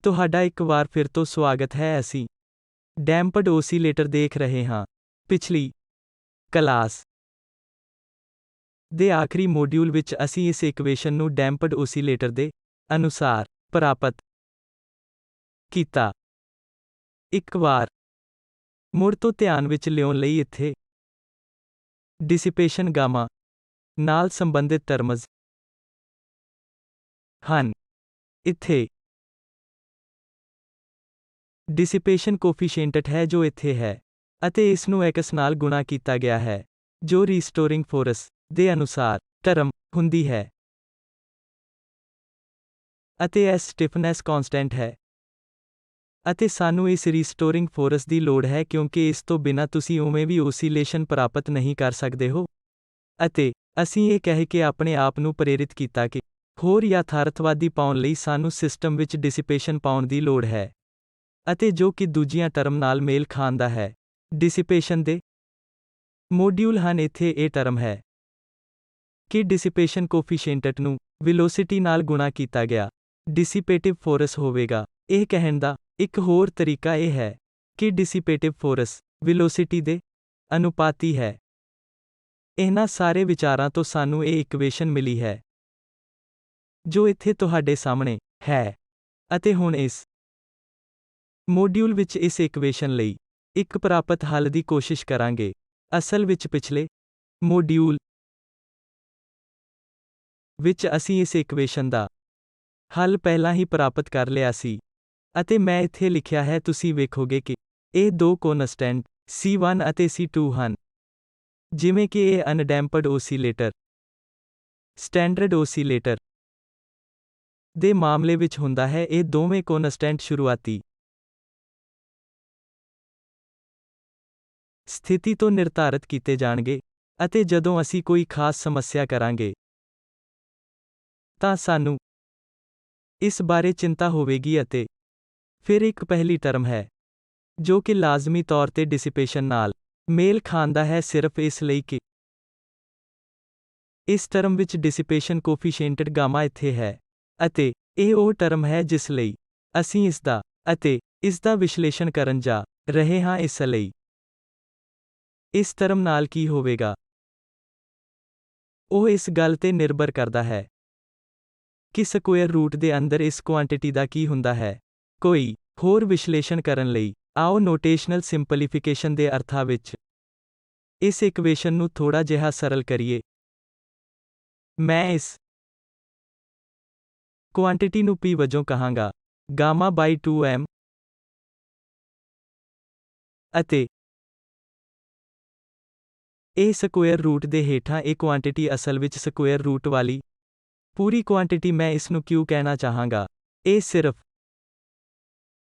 ਤੁਹਾਡਾ ਇੱਕ ਵਾਰ ਫਿਰ ਤੋਂ ਸਵਾਗਤ ਹੈ। ਅਸੀਂ ਡੈਂਪਡ ਓਸੀਲੇਟਰ ਦੇਖ ਰਹੇ ਹਾਂ। ਪਿਛਲੀ ਕਲਾਸ ਦੇ ਆਖਰੀ ਮੋਡਿਊਲ ਵਿੱਚ ਅਸੀਂ ਇਸ ਇਕੁਏਸ਼ਨ ਨੂੰ ਡੈਂਪਡ ਓਸੀਲੇਟਰ ਦੇ ਅਨੁਸਾਰ ਪ੍ਰਾਪਤ ਕੀਤਾ। ਇੱਕ ਵਾਰ ਮੁੜ ਤੋਂ ਧਿਆਨ ਵਿੱਚ ਲਿਆਉਣ ਲਈ ਇੱਥੇ ਡਿਸਿਪੇਸ਼ਨ ਗਾਮਾ ਨਾਲ ਸੰਬੰਧਿਤ ਟਰਮਜ਼ ਹਨ। ਇੱਥੇ ਡਿਸਿਪੇਸ਼ਨ ਕੋਫੀਸ਼ੀਐਂਟ ਹੈ ਜੋ ਇੱਥੇ ਹੈ, ਅਤੇ ਇਸ ਨੂੰ x ਨਾਲ ਗੁਣਾ ਕੀਤਾ ਗਿਆ ਹੈ, ਜੋ ਰੀਸਟੋਰਿੰਗ ਫੋਰਸ ਦੇ ਅਨੁਸਾਰ ਟਰਮ ਹੁੰਦੀ ਹੈ, ਅਤੇ s ਸਟਿਫਨੈਸ ਕਨਸਟੈਂਟ ਹੈ। ਅਤੇ ਸਾਨੂੰ ਇਸ ਰੀਸਟੋਰਿੰਗ ਫੋਰਸ ਦੀ ਲੋੜ ਹੈ ਕਿਉਂਕਿ ਇਸ ਤੋਂ ਬਿਨਾਂ ਤੁਸੀਂ ਉਵੇਂ ਵੀ ਓਸੀਲੇਸ਼ਨ ਪ੍ਰਾਪਤ ਨਹੀਂ ਕਰ ਸਕਦੇ ਹੋ। ਅਤੇ ਅਸੀਂ ਇਹ ਕਹਿ ਕੇ ਆਪਣੇ ਆਪ ਨੂੰ ਪ੍ਰੇਰਿਤ ਕੀਤਾ ਕਿ ਹੋਰ ਯਥਾਰਥਵਾਦੀ ਪਾਉਣ ਲਈ ਸਾਨੂੰ ਸਿਸਟਮ ਵਿੱਚ ਡਿਸਿਪੇਸ਼ਨ ਪਾਉਣ ਦੀ ਲੋੜ ਹੈ, ਅਤੇ ਜੋ ਕਿ ਦੂਜੀਆਂ ਟਰਮ ਨਾਲ ਮੇਲ ਖਾਂਦਾ ਹੈ। ਡਿਸਿਪੇਸ਼ਨ ਦੇ ਮੋਡਿਊਲ ਹਨ। ਇੱਥੇ ਇਹ ਟਰਮ ਹੈ ਕਿ ਡਿਸਿਪੇਸ਼ਨ ਕੋਫੀਸ਼ੀਐਂਟ ਨੂੰ ਵੈਲੋਸਿਟੀ ਨਾਲ ਗੁਣਾ ਕੀਤਾ ਗਿਆ ਡਿਸਿਪੇਟਿਵ ਫੋਰਸ ਹੋਵੇਗਾ। ਇਹ ਕਹਿਣ ਦਾ ਇੱਕ ਹੋਰ ਤਰੀਕਾ ਇਹ ਹੈ ਕਿ ਡਿਸਿਪੇਟਿਵ ਫੋਰਸ ਵੈਲੋਸਿਟੀ ਦੇ ਅਨੁਪਾਤੀ ਹੈ। ਇਹਨਾਂ ਸਾਰੇ ਵਿਚਾਰਾਂ ਤੋਂ ਸਾਨੂੰ ਇਹ ਇਕੁਏਸ਼ਨ ਮਿਲੀ ਹੈ ਜੋ ਇੱਥੇ ਤੁਹਾਡੇ ਸਾਹਮਣੇ ਹੈ। ਅਤੇ ਹੁਣ ਇਸ ਮੋਡਿਊਲ ਵਿੱਚ ਇਸ ਇਕੁਏਸ਼ਨ ਲਈ ਇੱਕ ਪ੍ਰਾਪਤ ਹੱਲ ਦੀ ਕੋਸ਼ਿਸ਼ ਕਰਾਂਗੇ। ਅਸਲ ਵਿੱਚ ਪਿਛਲੇ ਮੋਡਿਊਲ ਵਿੱਚ ਅਸੀਂ ਇਸ ਇਕੁਏਸ਼ਨ ਦਾ ਹੱਲ ਪਹਿਲਾਂ ਹੀ ਪ੍ਰਾਪਤ ਕਰ ਲਿਆ ਸੀ, ਅਤੇ ਮੈਂ ਇੱਥੇ ਲਿਖਿਆ ਹੈ। ਤੁਸੀਂ ਵੇਖੋਗੇ ਕਿ ਇਹ ਦੋ ਕੋਨਸਟੈਂਟ C1 ਅਤੇ C2 ਹਨ। ਜਿਵੇਂ ਕਿ ਇਹ ਅਨਡੈਂਪਡ ਓਸੀਲੇਟਰ ਸਟੈਂਡਰਡ ਓਸੀਲੇਟਰ ਦੇ ਮਾਮਲੇ ਵਿੱਚ ਹੁੰਦਾ ਹੈ, ਇਹ ਦੋਵੇਂ ਕੋਨਸਟੈਂਟ ਸ਼ੁਰੂਆਤੀ ਸਥਿਤੀ ਤੋਂ ਨਿਰਧਾਰਤ ਕੀਤੇ ਜਾਣਗੇ, ਅਤੇ ਜਦੋਂ ਅਸੀਂ ਕੋਈ ਖਾਸ ਸਮੱਸਿਆ ਕਰਾਂਗੇ ਤਾਂ ਸਾਨੂੰ ਇਸ ਬਾਰੇ ਚਿੰਤਾ ਹੋਵੇਗੀ। ਅਤੇ ਫਿਰ ਇੱਕ ਪਹਿਲੀ ਟਰਮ ਹੈ ਜੋ ਕਿ ਲਾਜ਼ਮੀ ਤੌਰ ਤੇ ਡਿਸਿਪੇਸ਼ਨ ਨਾਲ ਮੇਲ ਖਾਂਦਾ ਹੈ, ਸਿਰਫ ਇਸ ਲਈ ਕਿ ਇਸ ਟਰਮ ਵਿੱਚ ਡਿਸਿਪੇਸ਼ਨ ਕੋਫੀਸ਼ੀਐਂਟ ਗਾਮਾ ਇੱਥੇ ਹੈ, ਅਤੇ ਇਹ ਉਹ ਟਰਮ ਹੈ ਜਿਸ ਲਈ ਅਸੀਂ ਇਸ ਦਾ ਅਤੇ ਇਸ ਦਾ ਵਿਸ਼ਲੇਸ਼ਣ ਕਰਨ ਜਾ ਰਹੇ ਹਾਂ। ਇਸ ਲਈ ਇਸ ਟਰਮ ਨਾਲ ਕੀ ਹੋਵੇਗਾ ਉਹ ਇਸ ਗੱਲ ਤੇ ਨਿਰਭਰ ਕਰਦਾ ਹੈ ਕਿ ਸਕੁਏਅਰ ਰੂਟ ਦੇ ਅੰਦਰ ਇਸ ਕੁਆਂਟੀਟੀ ਦਾ ਕੀ ਹੁੰਦਾ ਹੈ। ਕੋਈ ਹੋਰ ਵਿਸ਼ਲੇਸ਼ਣ ਕਰਨ ਲਈ ਆਓ ਨੋਟੇਸ਼ਨਲ ਸਿੰਪਲੀਫਿਕੇਸ਼ਨ ਦੇ ਅਰਥਾਂ ਵਿੱਚ ਇਸ ਇਕੁਏਸ਼ਨ ਨੂੰ ਥੋੜਾ ਜਿਹਾ ਸਰਲ ਕਰੀਏ। ਮੈਂ ਇਸ ਕੁਆਂਟੀਟੀ ਨੂੰ P ਵਜੋਂ ਕਹਾਂਗਾ, ਗਾਮਾ ਬਾਈ 2m, ਅਤੇ ਇਹ ਸਕੁਏਅਰ ਰੂਟ ਦੇ ਹੇਠਾਂ ਇਹ ਕੁਆਂਟੀਟੀ ਅਸਲ ਵਿੱਚ ਸਕੁਏਅਰ ਰੂਟ ਵਾਲੀ ਪੂਰੀ ਕੁਆਂਟੀਟੀ ਮੈਂ ਇਸ ਨੂੰ Q ਕਹਿਣਾ ਚਾਹਾਂਗਾ। ਇਹ ਸਿਰਫ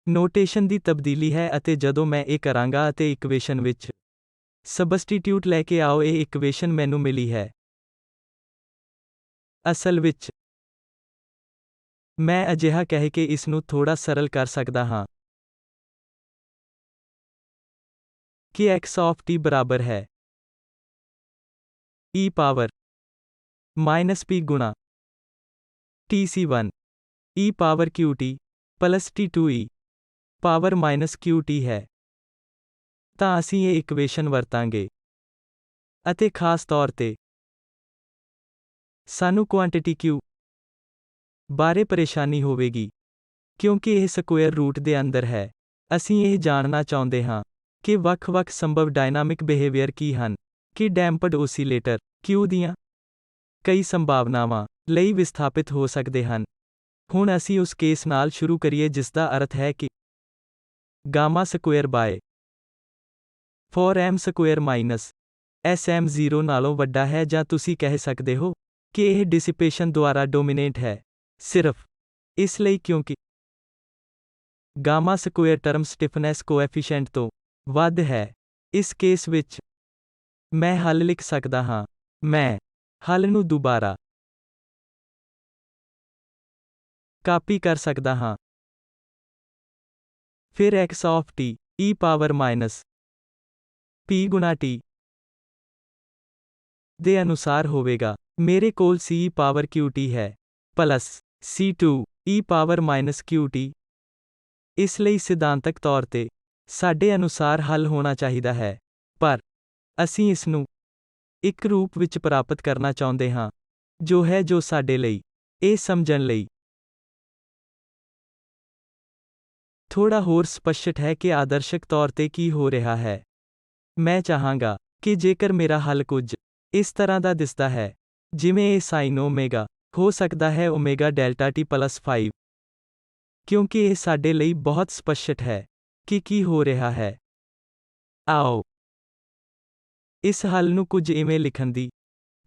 ਨੋਟੇਸ਼ਨ ਦੀ ਤਬਦੀਲੀ ਹੈ, ਅਤੇ ਜਦੋਂ ਮੈਂ ਇਹ ਕਰਾਂਗਾ ਅਤੇ ਇਕੁਏਸ਼ਨ ਵਿੱਚ ਸਬਸਟੀਟਿਊਟ ਲੈ ਕੇ ਆਓ, ਇਹ ਇਕੁਏਸ਼ਨ ਮੈਨੂੰ ਮਿਲੀ ਹੈ। ਅਸਲ ਵਿੱਚ ਮੈਂ ਅਜਿਹਾ ਕਹਿ ਕੇ ਇਸ ਨੂੰ ਥੋੜਾ ਸਰਲ ਕਰ ਸਕਦਾ ਹਾਂ ਕਿ x ਆਫ t ਬਰਾਬਰ ਹੈ e ਪਾਵਰ ਮਾਈਨਸ p ਗੁਣਾ tc1 e power qt plus t2 e power minus qt ਹੈ। ਤਾਂ ਅਸੀਂ ਇਹ ਇਕੁਏਸ਼ਨ ਵਰਤਾਂਗੇ, ਅਤੇ ਖਾਸ ਤੌਰ ਤੇ ਸਾਨੂੰ ਕੁਆਂਟੀਟੀ Q ਬਾਰੇ ਪਰੇਸ਼ਾਨੀ ਹੋਵੇਗੀ ਕਿਉਂਕਿ ਇਹ ਸਕੁਏਅਰ ਰੂਟ ਦੇ ਅੰਦਰ ਹੈ। ਅਸੀਂ ਇਹ ਜਾਣਨਾ ਚਾਹੁੰਦੇ ਹਾਂ ਕਿ ਵੱਖ-ਵੱਖ ਸੰਭਵ ਡਾਇਨਾਮਿਕ ਬਿਹੇਵੀਅਰ ਕੀ ਹਨ ਕਿ ਡੈਂਪਡ ਓਸੀਲੇਟਰ Q ਦੀਆਂ ਕਈ ਸੰਭਾਵਨਾਵਾਂ ਲਈ ਵਿਸਥਾਪਿਤ ਹੋ ਸਕਦੇ ਹਨ। ਹੁਣ ਅਸੀਂ ਉਸ ਕੇਸ ਨਾਲ ਸ਼ੁਰੂ ਕਰੀਏ ਜਿਸ ਦਾ ਅਰਥ ਹੈ ਕਿ gamma square by 4m square minus sm 0 ਨਾਲੋਂ ਵੱਡਾ ਹੈ, ਜਾਂ ਤੁਸੀਂ ਕਹਿ ਸਕਦੇ ਹੋ ਕਿ ਇਹ ਡਿਸਿਪੇਸ਼ਨ ਦੁਆਰਾ ਡੋਮਿਨੇਟ ਹੈ, ਸਿਰਫ ਇਸ ਲਈ ਕਿਉਂਕਿ Gama square term stiffness coefficient ਤੋਂ ਵੱਧ ਹੈ। ਇਸ ਕੇਸ ਵਿੱਚ ਮੈਂ ਹੱਲ ਲਿਖ ਸਕਦਾ ਹਾਂ। ਮੈਂ ਹੱਲ ਨੂੰ ਦੁਬਾਰਾ ਕਾਪੀ ਕਰ ਸਕਦਾ ਹਾਂ। ਫਿਰ x of t e power minus p ਗੁਣਾ t ਦੇ ਅਨੁਸਾਰ ਹੋਵੇਗਾ। ਮੇਰੇ ਕੋਲ c e ਪਾਵਰ qt ਹੈ, plus c2 e power minus qt ਇਸ ਲਈ ਸਿਧਾਂਤਕ ਤੌਰ ਤੇ ਸਾਡੇ ਅਨੁਸਾਰ ਹੱਲ ਹੋਣਾ ਚਾਹੀਦਾ ਹੈ, ਪਰ ਅਸੀਂ ਇਸ ਨੂੰ ਇੱਕ ਰੂਪ ਵਿੱਚ ਪ੍ਰਾਪਤ ਕਰਨਾ ਚਾਹੁੰਦੇ ਹਾਂ ਜੋ ਸਾਡੇ ਲਈ ਇਹ ਸਮਝਣ ਲਈ ਥੋੜਾ ਹੋਰ ਸਪਸ਼ਟ ਹੈ ਕਿ ਆਦਰਸ਼ਕ ਤੌਰ ਤੇ ਕੀ ਹੋ ਰਿਹਾ ਹੈ। ਮੈਂ ਚਾਹਾਂਗਾ ਕਿ ਜੇਕਰ ਮੇਰਾ ਹੱਲ ਕੁਝ ਇਸ ਤਰ੍ਹਾਂ ਦਾ ਦਿਸਦਾ ਹੈ, ਜਿਵੇਂ ਇਹ ਸਾਈਨ ਓਮੇਗਾ ਹੋ ਸਕਦਾ ਹੈ ਓਮੇਗਾ ਡੈਲਟਾ ਟੀ ਪਲੱਸ 5, ਕਿਉਂਕਿ ਇਹ ਸਾਡੇ ਲਈ ਬਹੁਤ ਸਪਸ਼ਟ ਹੈ ਕਿ ਕੀ ਹੋ ਰਿਹਾ ਹੈ। ਆਓ ਇਸ ਹੱਲ ਨੂੰ ਕੁਝ ਇਵੇਂ ਲਿਖਣ ਦੀ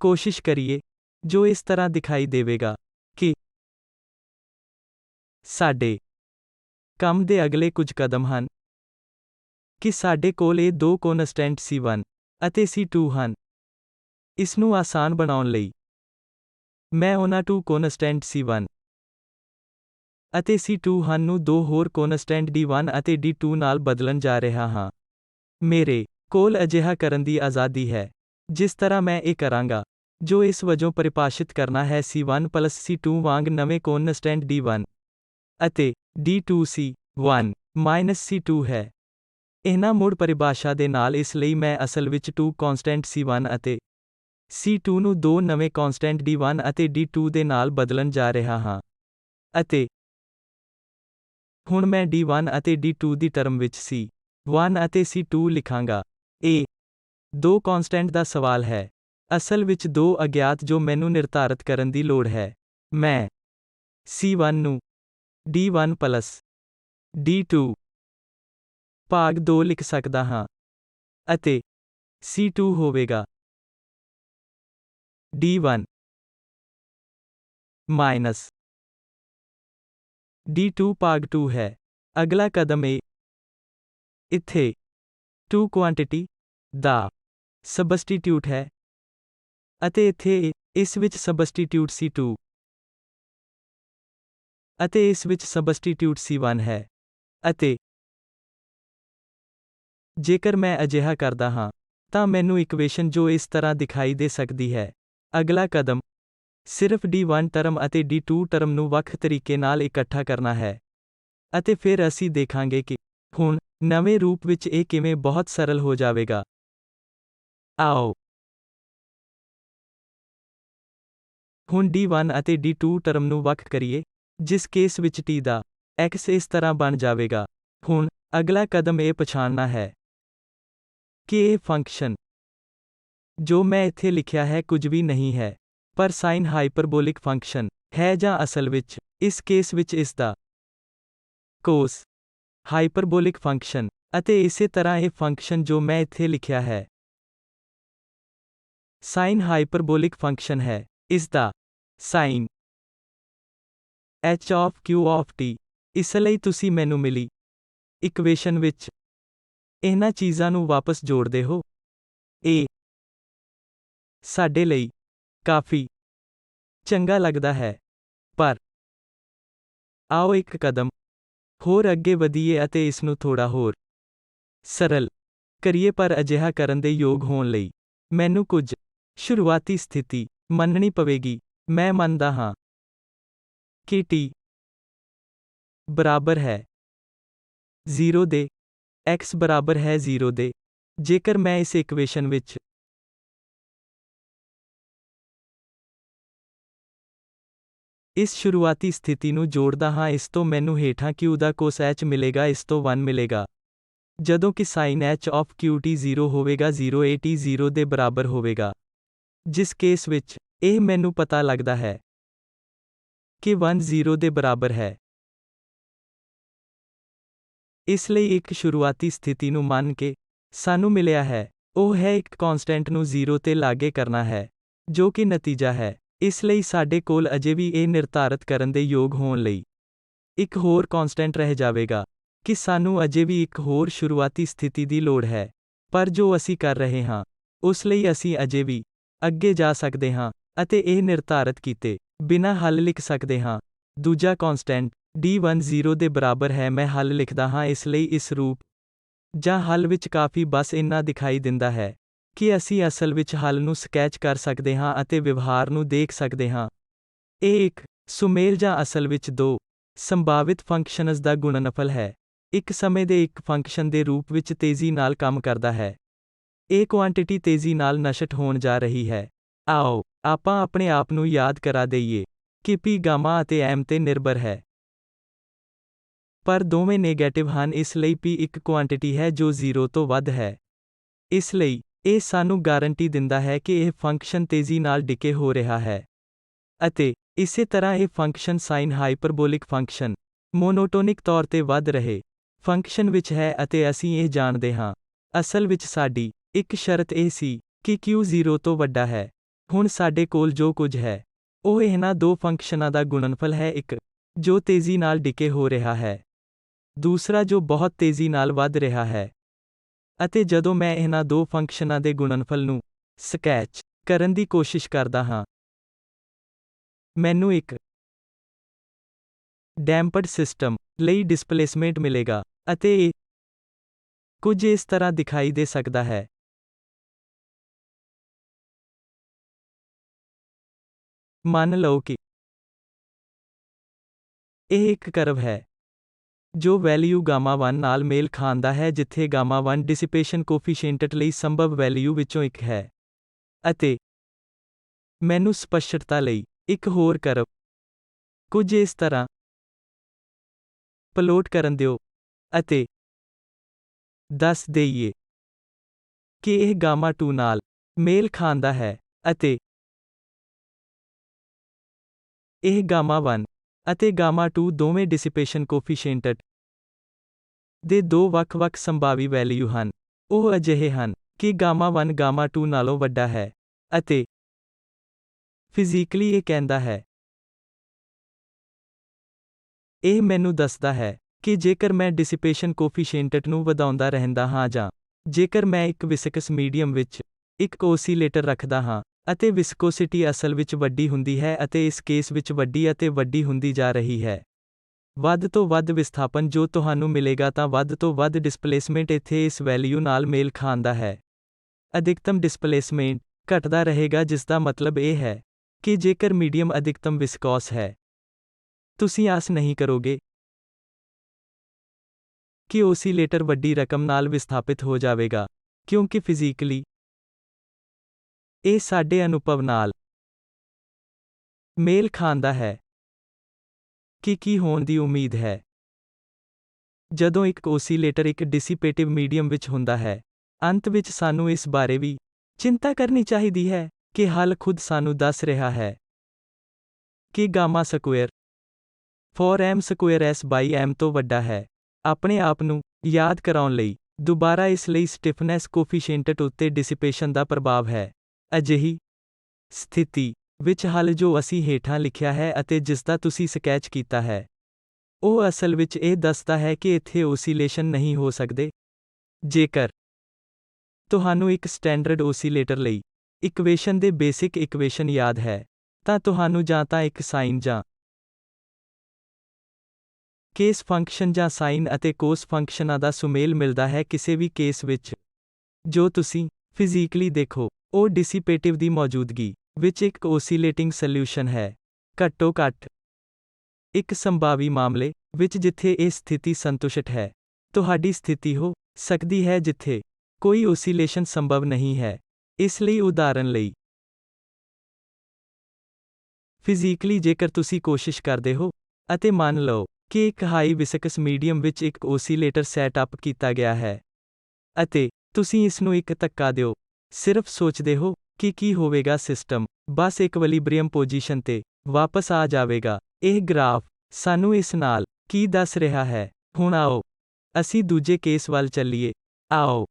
ਕੋਸ਼ਿਸ਼ ਕਰੀਏ ਜੋ ਇਸ ਤਰ੍ਹਾਂ ਦਿਖਾਈ ਦੇਵੇਗਾ ਕਿ ਸਾਡੇ ਕੰਮ ਦੇ ਅਗਲੇ ਕੁਝ ਕਦਮ ਹਨ ਕਿ ਸਾਡੇ ਕੋਲ ਇਹ ਦੋ ਕੌਨਸਟੈਂਟ C1 ਅਤੇ C2 ਹਨ। ਇਸ ਨੂੰ ਆਸਾਨ ਬਣਾਉਣ ਲਈ ਮੈਂ ਉਹਨਾਂ two ਕੌਨਸਟੈਂਟ C1 ਅਤੇ C2 ਹਨ ਨੂੰ ਦੋ ਹੋਰ ਕੌਨਸਟੈਂਟ D1 ਅਤੇ D2 ਨਾਲ ਬਦਲਣ ਜਾ ਰਿਹਾ ਹਾਂ। ਮੇਰੇ ਕੋਲ ਅਜਿਹਾ ਕਰਨ ਦੀ ਆਜ਼ਾਦੀ ਹੈ ਜਿਸ ਤਰ੍ਹਾਂ ਮੈਂ ਇਹ ਕਰਾਂਗਾ, ਜੋ ਇਸ ਵਜੋਂ ਪਰਿਭਾਸ਼ਿਤ ਕਰਨਾ ਹੈ C1 ਪਲੱਸ C2 ਵਾਂਗ ਨਵੇਂ ਕੌਨਸਟੈਂਟ D1 ਅਤੇ D2 C1 ਮਾਈਨਸ C2 ਹੈ। ਇਹਨਾਂ ਮੁੜ ਪਰਿਭਾਸ਼ਾ ਦੇ ਨਾਲ ਇਸ ਲਈ ਮੈਂ ਅਸਲ ਵਿੱਚ two ਕੌਨਸਟੈਂਟ C1 ਅਤੇ C2 ਨੂੰ ਦੋ ਨਵੇਂ ਕੌਨਸਟੈਂਟ D1 ਅਤੇ D2 ਦੇ ਨਾਲ ਬਦਲਣ ਜਾ ਰਿਹਾ ਹਾਂ। ਅਤੇ ਹੁਣ ਮੈਂ D1 ਅਤੇ D2 ਦੀ ਟਰਮ ਵਿੱਚ C1 ਅਤੇ C2 ਲਿਖਾਂਗਾ। ਇਹ ਦੋ ਕੌਨਸਟੈਂਟ ਦਾ ਸਵਾਲ ਹੈ, ਅਸਲ ਵਿੱਚ ਦੋ ਅਗਿਆਤ ਜੋ ਮੈਨੂੰ ਨਿਰਧਾਰਤ ਕਰਨ ਦੀ ਲੋੜ ਹੈ। ਮੈਂ C1 ਨੂੰ D1 ਪਲੱਸ D2 ਭਾਗ 2 ਲਿਖ ਸਕਦਾ ਹਾਂ ਅਤੇ C2 ਹੋਵੇਗਾ D1 ਮਾਈਨਸ D2 ਭਾਗ 2 ਹੈ। ਅਗਲਾ ਕਦਮ ਇੱਥੇ two ਕੁਆਂਟੀਟੀ ਦਾ ਸਬਸਟੀਟਿਊਟ ਹੈ ਅਤੇ ਇੱਥੇ ਇਸ ਵਿੱਚ ਸਬਸਟੀਟਿਊਟ C2 ਅਤੇ ਇਸ ਵਿੱਚ ਸਬਸਟੀਟਿਊਟ C1 ਹੈ। ਅਤੇ ਜੇਕਰ ਮੈਂ ਅਜਿਹਾ ਕਰਦਾ ਹਾਂ ਤਾਂ ਮੈਨੂੰ ਇਕੁਏਸ਼ਨ ਜੋ ਇਸ ਤਰ੍ਹਾਂ ਦਿਖਾਈ ਦੇ ਸਕਦੀ ਹੈ। ਅਗਲਾ ਕਦਮ ਸਿਰਫ D1 ਟਰਮ ਅਤੇ D2 ਟਰਮ ਨੂੰ ਵੱਖ ਤਰੀਕੇ ਨਾਲ ਇਕੱਠਾ ਕਰਨਾ ਹੈ ਅਤੇ ਫਿਰ ਅਸੀਂ ਦੇਖਾਂਗੇ ਕਿ ਹੁਣ ਨਵੇਂ ਰੂਪ ਵਿੱਚ ਇਹ ਕਿਵੇਂ ਬਹੁਤ ਸਰਲ ਹੋ ਜਾਵੇਗਾ। ਆਓ ਹੁਣ D1 ਅਤੇ D2 ਟਰਮ ਨੂੰ ਵੱਖ ਕਰੀਏ, ਜਿਸ ਕੇਸ ਵਿੱਚ t ਦਾ x ਇਸ ਤਰ੍ਹਾਂ ਬਣ ਜਾਵੇਗਾ। ਹੁਣ ਅਗਲਾ ਕਦਮ ਇਹ ਪਛਾਣਨਾ ਹੈ ਕਿ ਇਹ ਫੰਕਸ਼ਨ ਜੋ ਮੈਂ ਇੱਥੇ ਲਿਖਿਆ ਹੈ ਕੁਝ ਵੀ ਨਹੀਂ ਹੈ ਪਰ ਸਾਈਨ ਹਾਈਪਰਬੋਲਿਕ ਫੰਕਸ਼ਨ ਹੈ, ਜਾਂ ਅਸਲ ਵਿੱਚ ਇਸ ਕੇਸ ਵਿੱਚ ਇਸ ਦਾ ਕੋਸ ਹਾਈਪਰਬੋਲਿਕ ਫੰਕਸ਼ਨ, ਅਤੇ ਇਸੇ ਤਰ੍ਹਾਂ ਇਹ ਫੰਕਸ਼ਨ ਜੋ ਮੈਂ ਇੱਥੇ ਲਿਖਿਆ ਹੈ ਸਾਈਨ ਹਾਈਪਰਬੋਲਿਕ ਫੰਕਸ਼ਨ ਹੈ, ਇਸ ਦਾ sign h of q of t। ਇਸ ਲਈ ਤੁਸੀਂ ਮੈਨੂੰ ਮਿਲੀ ਇਕੁਏਸ਼ਨ ਵਿੱਚ ਇਹਨਾਂ ਚੀਜ਼ਾਂ ਨੂੰ ਵਾਪਸ ਜੋੜਦੇ ਹੋ। ਇਹ ਸਾਡੇ ਲਈ ਕਾਫੀ ਚੰਗਾ ਲੱਗਦਾ ਹੈ, ਪਰ ਆਓ ਇੱਕ ਕਦਮ ਹੋਰ ਅੱਗੇ ਵਧੀਏ ਅਤੇ ਇਸ ਨੂੰ ਥੋੜਾ ਹੋਰ ਸਰਲ ਕਰੀਏ। ਪਰ ਅਜਿਹਾ ਕਰਨ ਦੇ ਯੋਗ ਹੋਣ ਲਈ ਮੈਨੂੰ ਕੁਝ ਸ਼ੁਰੂਆਤੀ ਸਥਿਤੀ ਮੰਨਣੀ ਪਵੇਗੀ। ਮੈਂ ਮੰਨਦਾ ਹਾਂ ਕਿ t ਬਰਾਬਰ ਹੈ 0 ਦੇ, x ਬਰਾਬਰ ਹੈ 0 ਦੇ। ਜੇਕਰ ਮੈਂ ਇਸ ਇਕੁਏਸ਼ਨ ਵਿੱਚ ਇਸ ਸ਼ੁਰੂਆਤੀ ਸਥਿਤੀ ਨੂੰ ਜੋੜਦਾ ਹਾਂ, ਇਸ ਤੋਂ ਮੈਨੂੰ ਹੇਠਾਂ q ਦਾ ਕੋਸ h ਮਿਲੇਗਾ, ਇਸ ਤੋਂ 1 ਮਿਲੇਗਾ, ਜਦੋਂ ਕਿ ਸਾਈਨ h of qt 0 ਹੋਵੇਗਾ 0 ਇਹ t 0 ਦੇ ਬਰਾਬਰ ਹੋਵੇਗਾ, ਜਿਸ ਕੇਸ ਵਿੱਚ ਇਹ ਮੈਨੂੰ ਪਤਾ ਲੱਗਦਾ ਹੈ ਕਿ 1 0 ਦੇ ਬਰਾਬਰ ਹੈ। ਇਸ ਲਈ ਇੱਕ ਸ਼ੁਰੂਆਤੀ ਸਥਿਤੀ ਨੂੰ ਮੰਨ ਕੇ ਸਾਨੂੰ ਮਿਲਿਆ ਹੈ, ਉਹ ਹੈ ਇੱਕ ਕੌਨਸਟੈਂਟ ਨੂੰ 0 ਤੇ ਲਾਗੇ ਕਰਨਾ ਹੈ, ਜੋ ਕਿ ਨਤੀਜਾ ਹੈ। ਇਸ ਲਈ ਸਾਡੇ ਕੋਲ ਅਜੇ ਵੀ ਇਹ ਨਿਰਧਾਰਤ ਕਰਨ ਦੇ ਯੋਗ ਹੋਣ ਲਈ ਇੱਕ ਹੋਰ ਕੌਨਸਟੈਂਟ ਰਹਿ ਜਾਵੇਗਾ ਕਿ ਸਾਨੂੰ ਅਜੇ ਵੀ ਇੱਕ ਹੋਰ ਸ਼ੁਰੂਆਤੀ ਸਥਿਤੀ ਦੀ ਲੋੜ ਹੈ। ਪਰ ਜੋ ਅਸੀਂ ਕਰ ਰਹੇ ਹਾਂ ਉਸ ਲਈ ਅਸੀਂ ਅਜੇ ਵੀ ਅੱਗੇ ਜਾ ਸਕਦੇ ਹਾਂ ਅਤੇ ਇਹ ਨਿਰਧਾਰਤ ਕੀਤੇ ਬਿਨਾਂ ਹੱਲ ਲਿਖ ਸਕਦੇ ਹਾਂ। ਦੂਜਾ ਕੌਨਸਟੈਂਟ D1 0 ਦੇ ਬਰਾਬਰ ਹੈ। ਮੈਂ ਹੱਲ ਲਿਖਦਾ ਹਾਂ, ਇਸ ਲਈ ਇਸ ਰੂਪ ਜਾਂ ਹੱਲ ਵਿੱਚ ਕਾਫੀ ਬਸ ਇੰਨਾ ਦਿਖਾਈ ਦਿੰਦਾ ਹੈ ਕਿ ਅਸੀਂ ਅਸਲ ਵਿੱਚ ਹੱਲ ਨੂੰ ਸਕੈਚ ਕਰ ਸਕਦੇ ਹਾਂ ਅਤੇ ਵਿਵਹਾਰ ਨੂੰ ਦੇਖ ਸਕਦੇ ਹਾਂ। ਇਹ ਇੱਕ ਸੁਮੇਲ ਜਾਂ ਅਸਲ ਵਿੱਚ ਦੋ ਸੰਭਾਵਿਤ ਫੰਕਸ਼ਨਜ਼ ਦਾ ਗੁਣਨਫਲ ਹੈ। ਇੱਕ ਸਮੇਂ ਦੇ ਇੱਕ ਫੰਕਸ਼ਨ ਦੇ ਰੂਪ ਵਿੱਚ ਤੇਜ਼ੀ ਨਾਲ ਕੰਮ ਕਰਦਾ ਹੈ। ਇਹ ਕੁਆਂਟੀਟੀ ਤੇਜ਼ੀ ਨਾਲ ਨਸ਼ਟ ਹੋਣ ਜਾ ਰਹੀ ਹੈ। ਆਓ ਆਪਾਂ ਆਪਣੇ ਆਪ ਨੂੰ ਯਾਦ ਕਰਾ ਦਈਏ ਕਿ P ਗਾਮਾ ਅਤੇ M ਤੇ ਨਿਰਭਰ ਹੈ। ਪਰ ਦੋਵੇਂ ਨੈਗੇਟਿਵ ਹਨ, ਇਸ ਲਈ P ਇੱਕ ਕੁਆਂਟੀਟੀ ਹੈ ਜੋ 0 ਤੋਂ ਵੱਧ ਹੈ। ਇਸ ਲਈ ਇਹ ਸਾਨੂੰ ਗਾਰੰਟੀ ਦਿੰਦਾ ਹੈ ਕਿ ਇਹ ਫੰਕਸ਼ਨ ਤੇਜ਼ੀ ਨਾਲ ਡਿਕੇ ਹੋ ਰਿਹਾ ਹੈ। ਅਤੇ ਇਸੇ ਤਰ੍ਹਾਂ ਇਹ ਫੰਕਸ਼ਨ ਸਾਈਨ ਹਾਈਪਰਬੋਲਿਕ ਫੰਕਸ਼ਨ ਮੋਨੋਟੋਨਿਕ ਤੌਰ ਤੇ ਵਧ ਰਹੇ ਫੰਕਸ਼ਨ ਵਿੱਚ ਹੈ ਅਤੇ ਅਸੀਂ ਇਹ ਜਾਣਦੇ ਹਾਂ। ਅਸਲ ਵਿੱਚ ਸਾਡੀ ਇੱਕ ਸ਼ਰਤ ਇਹ ਸੀ ਕਿ Q 0 ਤੋਂ ਵੱਡਾ ਹੈ। ਹੁਣ ਸਾਡੇ ਕੋਲ ਜੋ ਕੁਝ ਹੈ ਉਹ ਇਹਨਾਂ ਦੋ ਫੰਕਸ਼ਨਾਂ ਦਾ ਗੁਣਨਫਲ ਹੈ, ਇੱਕ ਜੋ ਤੇਜ਼ੀ ਨਾਲ ਡਿਕੇ ਹੋ ਰਿਹਾ ਹੈ, ਦੂਸਰਾ ਜੋ ਬਹੁਤ ਤੇਜ਼ੀ ਨਾਲ ਵਧ ਰਿਹਾ ਹੈ। ਅਤੇ ਜਦੋਂ ਮੈਂ ਇਹਨਾਂ ਦੋ ਫੰਕਸ਼ਨਾਂ ਦੇ ਗੁਣਨਫਲ ਨੂੰ ਸਕੈਚ ਕਰਨ ਦੀ ਕੋਸ਼ਿਸ਼ ਕਰਦਾ ਹਾਂ, ਮੈਨੂੰ ਇੱਕ ਡੈਂਪਡ ਸਿਸਟਮ ਲਈ ਡਿਸਪਲੇਸਮੈਂਟ ਮਿਲੇਗਾ ਅਤੇ ਇਹ ਕੁਝ ਇਸ ਤਰ੍ਹਾਂ ਦਿਖਾਈ ਦੇ ਸਕਦਾ ਹੈ। ਮੰਨ ਲਓ ਕਿ ਇਹ ਇੱਕ ਕਰਵ ਹੈ ਜੋ ਵੈਲਿਊ ਗਾਮਾ 1 ਨਾਲ ਮੇਲ ਖਾਂਦਾ ਹੈ, ਜਿੱਥੇ ਗਾਮਾ 1 ਡਿਸਿਪੇਸ਼ਨ ਕੋਫੀਸ਼ੀਐਂਟ ਲਈ ਸੰਭਵ ਵੈਲਿਊ ਵਿੱਚੋਂ ਇੱਕ ਹੈ। ਅਤੇ ਮੈਨੂੰ ਸਪਸ਼ਟਤਾ ਲਈ ਇੱਕ ਹੋਰ ਕਰਵ ਕੁਝ ਇਸ ਤਰ੍ਹਾਂ ਪਲੋਟ ਕਰਨ ਦਿਓ ਅਤੇ ਦੱਸ ਦੇਈਏ ਕਿ ਇਹ ਗਾਮਾ 2 ਨਾਲ ਮੇਲ ਖਾਂਦਾ ਹੈ ਅਤੇ ਇਹ ਗਾਮਾ 1 ਅਤੇ ਗਾਮਾ 2 ਦੋਵੇਂ ਡਿਸਿਪੇਸ਼ਨ ਕੋਫੀਸ਼ੀਐਂਟ ਦੇ ਦੋ ਵੱਖ-ਵੱਖ ਸੰਭਾਵੀ ਵੈਲਿਊ ਹਨ। ਉਹ ਅਜਿਹੇ ਹਨ ਕਿ ਗਾਮਾ 1 ਗਾਮਾ 2 ਨਾਲੋਂ ਵੱਡਾ ਹੈ ਅਤੇ ਫਿਜ਼ੀਕਲੀ ਇਹ ਕਹਿੰਦਾ ਹੈ। ਇਹ ਮੈਨੂੰ ਦੱਸਦਾ ਹੈ ਕਿ ਜੇਕਰ ਮੈਂ ਡਿਸਿਪੇਸ਼ਨ ਕੋਫੀਸ਼ੀਐਂਟ ਨੂੰ ਵਧਾਉਂਦਾ ਰਹਿੰਦਾ ਹਾਂ ਜਾਂ ਜੇਕਰ ਮੈਂ ਇੱਕ ਵਿਸਕਸ ਮੀਡੀਅਮ ਵਿੱਚ ਇੱਕ ਓਸੀਲੇਟਰ ਰੱਖਦਾ ਹਾਂ ਅਤੇ ਵਿਸਕੋਸਿਟੀ ਅਸਲ ਵਿੱਚ ਵੱਡੀ ਹੁੰਦੀ ਹੈ ਅਤੇ ਇਸ ਕੇਸ ਵਿੱਚ ਵੱਡੀ ਅਤੇ ਵੱਡੀ ਹੁੰਦੀ ਜਾ ਰਹੀ ਹੈ, ਵੱਧ ਤੋਂ ਵੱਧ ਵਿਸਥਾਪਨ ਜੋ ਤੁਹਾਨੂੰ ਮਿਲੇਗਾ ਤਾਂ ਵੱਧ ਤੋਂ ਵੱਧ ਡਿਸਪਲੇਸਮੈਂਟ ਇੱਥੇ ਇਸ ਵੈਲਿਊ ਨਾਲ ਮੇਲ ਖਾਂਦਾ ਹੈ। ਅਧਿਕਤਮ ਡਿਸਪਲੇਸਮੈਂਟ ਘਟਦਾ ਰਹੇਗਾ, ਜਿਸ ਦਾ ਮਤਲਬ ਇਹ ਹੈ ਕਿ ਜੇਕਰ ਮੀਡੀਅਮ ਅਧਿਕਤਮ ਵਿਸਕੋਸ ਹੈ, ਤੁਸੀਂ ਆਸ ਨਹੀਂ ਕਰੋਗੇ ਕਿ ਓਸੀਲੇਟਰ ਵੱਡੀ ਰਕਮ ਨਾਲ ਵਿਸਥਾਪਿਤ ਹੋ ਜਾਵੇਗਾ, ਕਿਉਂਕਿ ਫਿਜ਼ੀਕਲੀ ਇਹ ਸਾਡੇ ਅਨੁਭਵ ਨਾਲ ਮੇਲ ਖਾਂਦਾ ਹੈ ਕਿ ਕੀ ਹੋਣ ਦੀ ਉਮੀਦ ਹੈ ਜਦੋਂ ਇੱਕ ਓਸੀਲੇਟਰ ਇੱਕ ਡਿਸਿਪੇਟਿਵ ਮੀਡੀਅਮ ਵਿੱਚ ਹੁੰਦਾ ਹੈ। ਅੰਤ ਵਿੱਚ ਸਾਨੂੰ ਇਸ ਬਾਰੇ ਵੀ ਚਿੰਤਾ ਕਰਨੀ ਚਾਹੀਦੀ ਹੈ ਕਿ ਹੱਲ ਖੁਦ ਸਾਨੂੰ ਦੱਸ ਰਿਹਾ ਹੈ ਕਿ gamma square 4m square S/m ਤੋਂ ਵੱਡਾ ਹੈ। ਆਪਣੇ ਆਪ ਨੂੰ ਯਾਦ ਕਰਾਉਣ ਲਈ ਦੁਬਾਰਾ ਇਸ ਲਈ ਸਟਿਫਨੈਸ ਕੋਫੀਸ਼ੀਐਂਟ ਉੱਤੇ ਡਿਸਿਪੇਸ਼ਨ ਦਾ ਪ੍ਰਭਾਵ ਹੈ। ਅਜਿਹੀ ਸਥਿਤੀ ਵਿੱਚ ਹੱਲ ਜੋ ਅਸੀਂ ਹੇਠਾਂ ਲਿਖਿਆ ਹੈ ਅਤੇ ਜਿਸ ਦਾ ਤੁਸੀਂ ਸਕੈਚ ਕੀਤਾ ਹੈ, ਉਹ ਅਸਲ ਵਿੱਚ ਇਹ ਦੱਸਦਾ ਹੈ ਕਿ ਇੱਥੇ ਓਸੀਲੇਸ਼ਨ ਨਹੀਂ ਹੋ ਸਕਦੇ। ਜੇਕਰ ਤੁਹਾਨੂੰ ਇੱਕ ਸਟੈਂਡਰਡ ਓਸੀਲੇਟਰ ਲਈ ਇਕੁਏਸ਼ਨ ਦੇ ਬੇਸਿਕ ਇਕੁਏਸ਼ਨ ਯਾਦ ਹੈ, ਤਾਂ ਤੁਹਾਨੂੰ ਜਾਂ ਤਾਂ ਇੱਕ ਸਾਈਨ ਜਾਂ ਕੇਸ ਫੰਕਸ਼ਨ ਜਾਂ ਸਾਈਨ ਅਤੇ ਕੋਸ ਫੰਕਸ਼ਨਾਂ ਦਾ ਸੁਮੇਲ ਮਿਲਦਾ ਹੈ। ਕਿਸੇ ਵੀ ਕੇਸ ਵਿੱਚ ਜੋ ਤੁਸੀਂ ਫਿਜ਼ੀਕਲੀ ਦੇਖੋ, ਉਹ ਡਿਸਿਪੇਟਿਵ ਦੀ ਮੌਜੂਦਗੀ ਵਿੱਚ ਇੱਕ ਓਸੀਲੇਟਿੰਗ ਸੋਲਿਊਸ਼ਨ ਹੈ। ਘੱਟੋ ਘੱਟ ਇੱਕ ਸੰਭਾਵੀ ਮਾਮਲੇ ਵਿੱਚ ਜਿੱਥੇ ਇਹ ਸਥਿਤੀ ਸੰਤੁਸ਼ਟ ਹੈ, ਤੁਹਾਡੀ ਸਥਿਤੀ ਹੋ ਸਕਦੀ ਹੈ ਜਿੱਥੇ ਕੋਈ ਓਸੀਲੇਸ਼ਨ ਸੰਭਵ ਨਹੀਂ ਹੈ। ਇਸ ਲਈ ਉਦਾਹਰਨ ਲਈ ਫਿਜ਼ੀਕਲੀ ਜੇਕਰ ਤੁਸੀਂ ਕੋਸ਼ਿਸ਼ ਕਰਦੇ ਹੋ ਅਤੇ ਮੰਨ ਲਓ ਕਿ ਇੱਕ ਹਾਈ ਵਿਸਕਸ ਮੀਡੀਅਮ ਵਿੱਚ ਇੱਕ ਓਸੀਲੇਟਰ ਸੈਟ ਅਪ ਕੀਤਾ ਗਿਆ ਹੈ ਅਤੇ ਤੁਸੀਂ ਇਸ ਨੂੰ ਇੱਕ ਧੱਕਾ ਦਿਓ, ਸਿਰਫ ਸੋਚਦੇ ਹੋ ਕਿ ਕੀ ਹੋਵੇਗਾ, ਸਿਸਟਮ ਬਸ ਇਕਵਿਲਿਬਰੀਅਮ ਪੋਜੀਸ਼ਨ ਤੇ ਵਾਪਸ ਆ ਜਾਵੇਗਾ। ਇਹ ਗ੍ਰਾਫ ਸਾਨੂੰ ਇਸ ਨਾਲ ਕੀ ਦੱਸ ਰਿਹਾ ਹੈ? ਹੁਣ ਆਓ ਅਸੀਂ ਦੂਜੇ ਕੇਸ ਵੱਲ ਚੱਲੀਏ। ਆਓ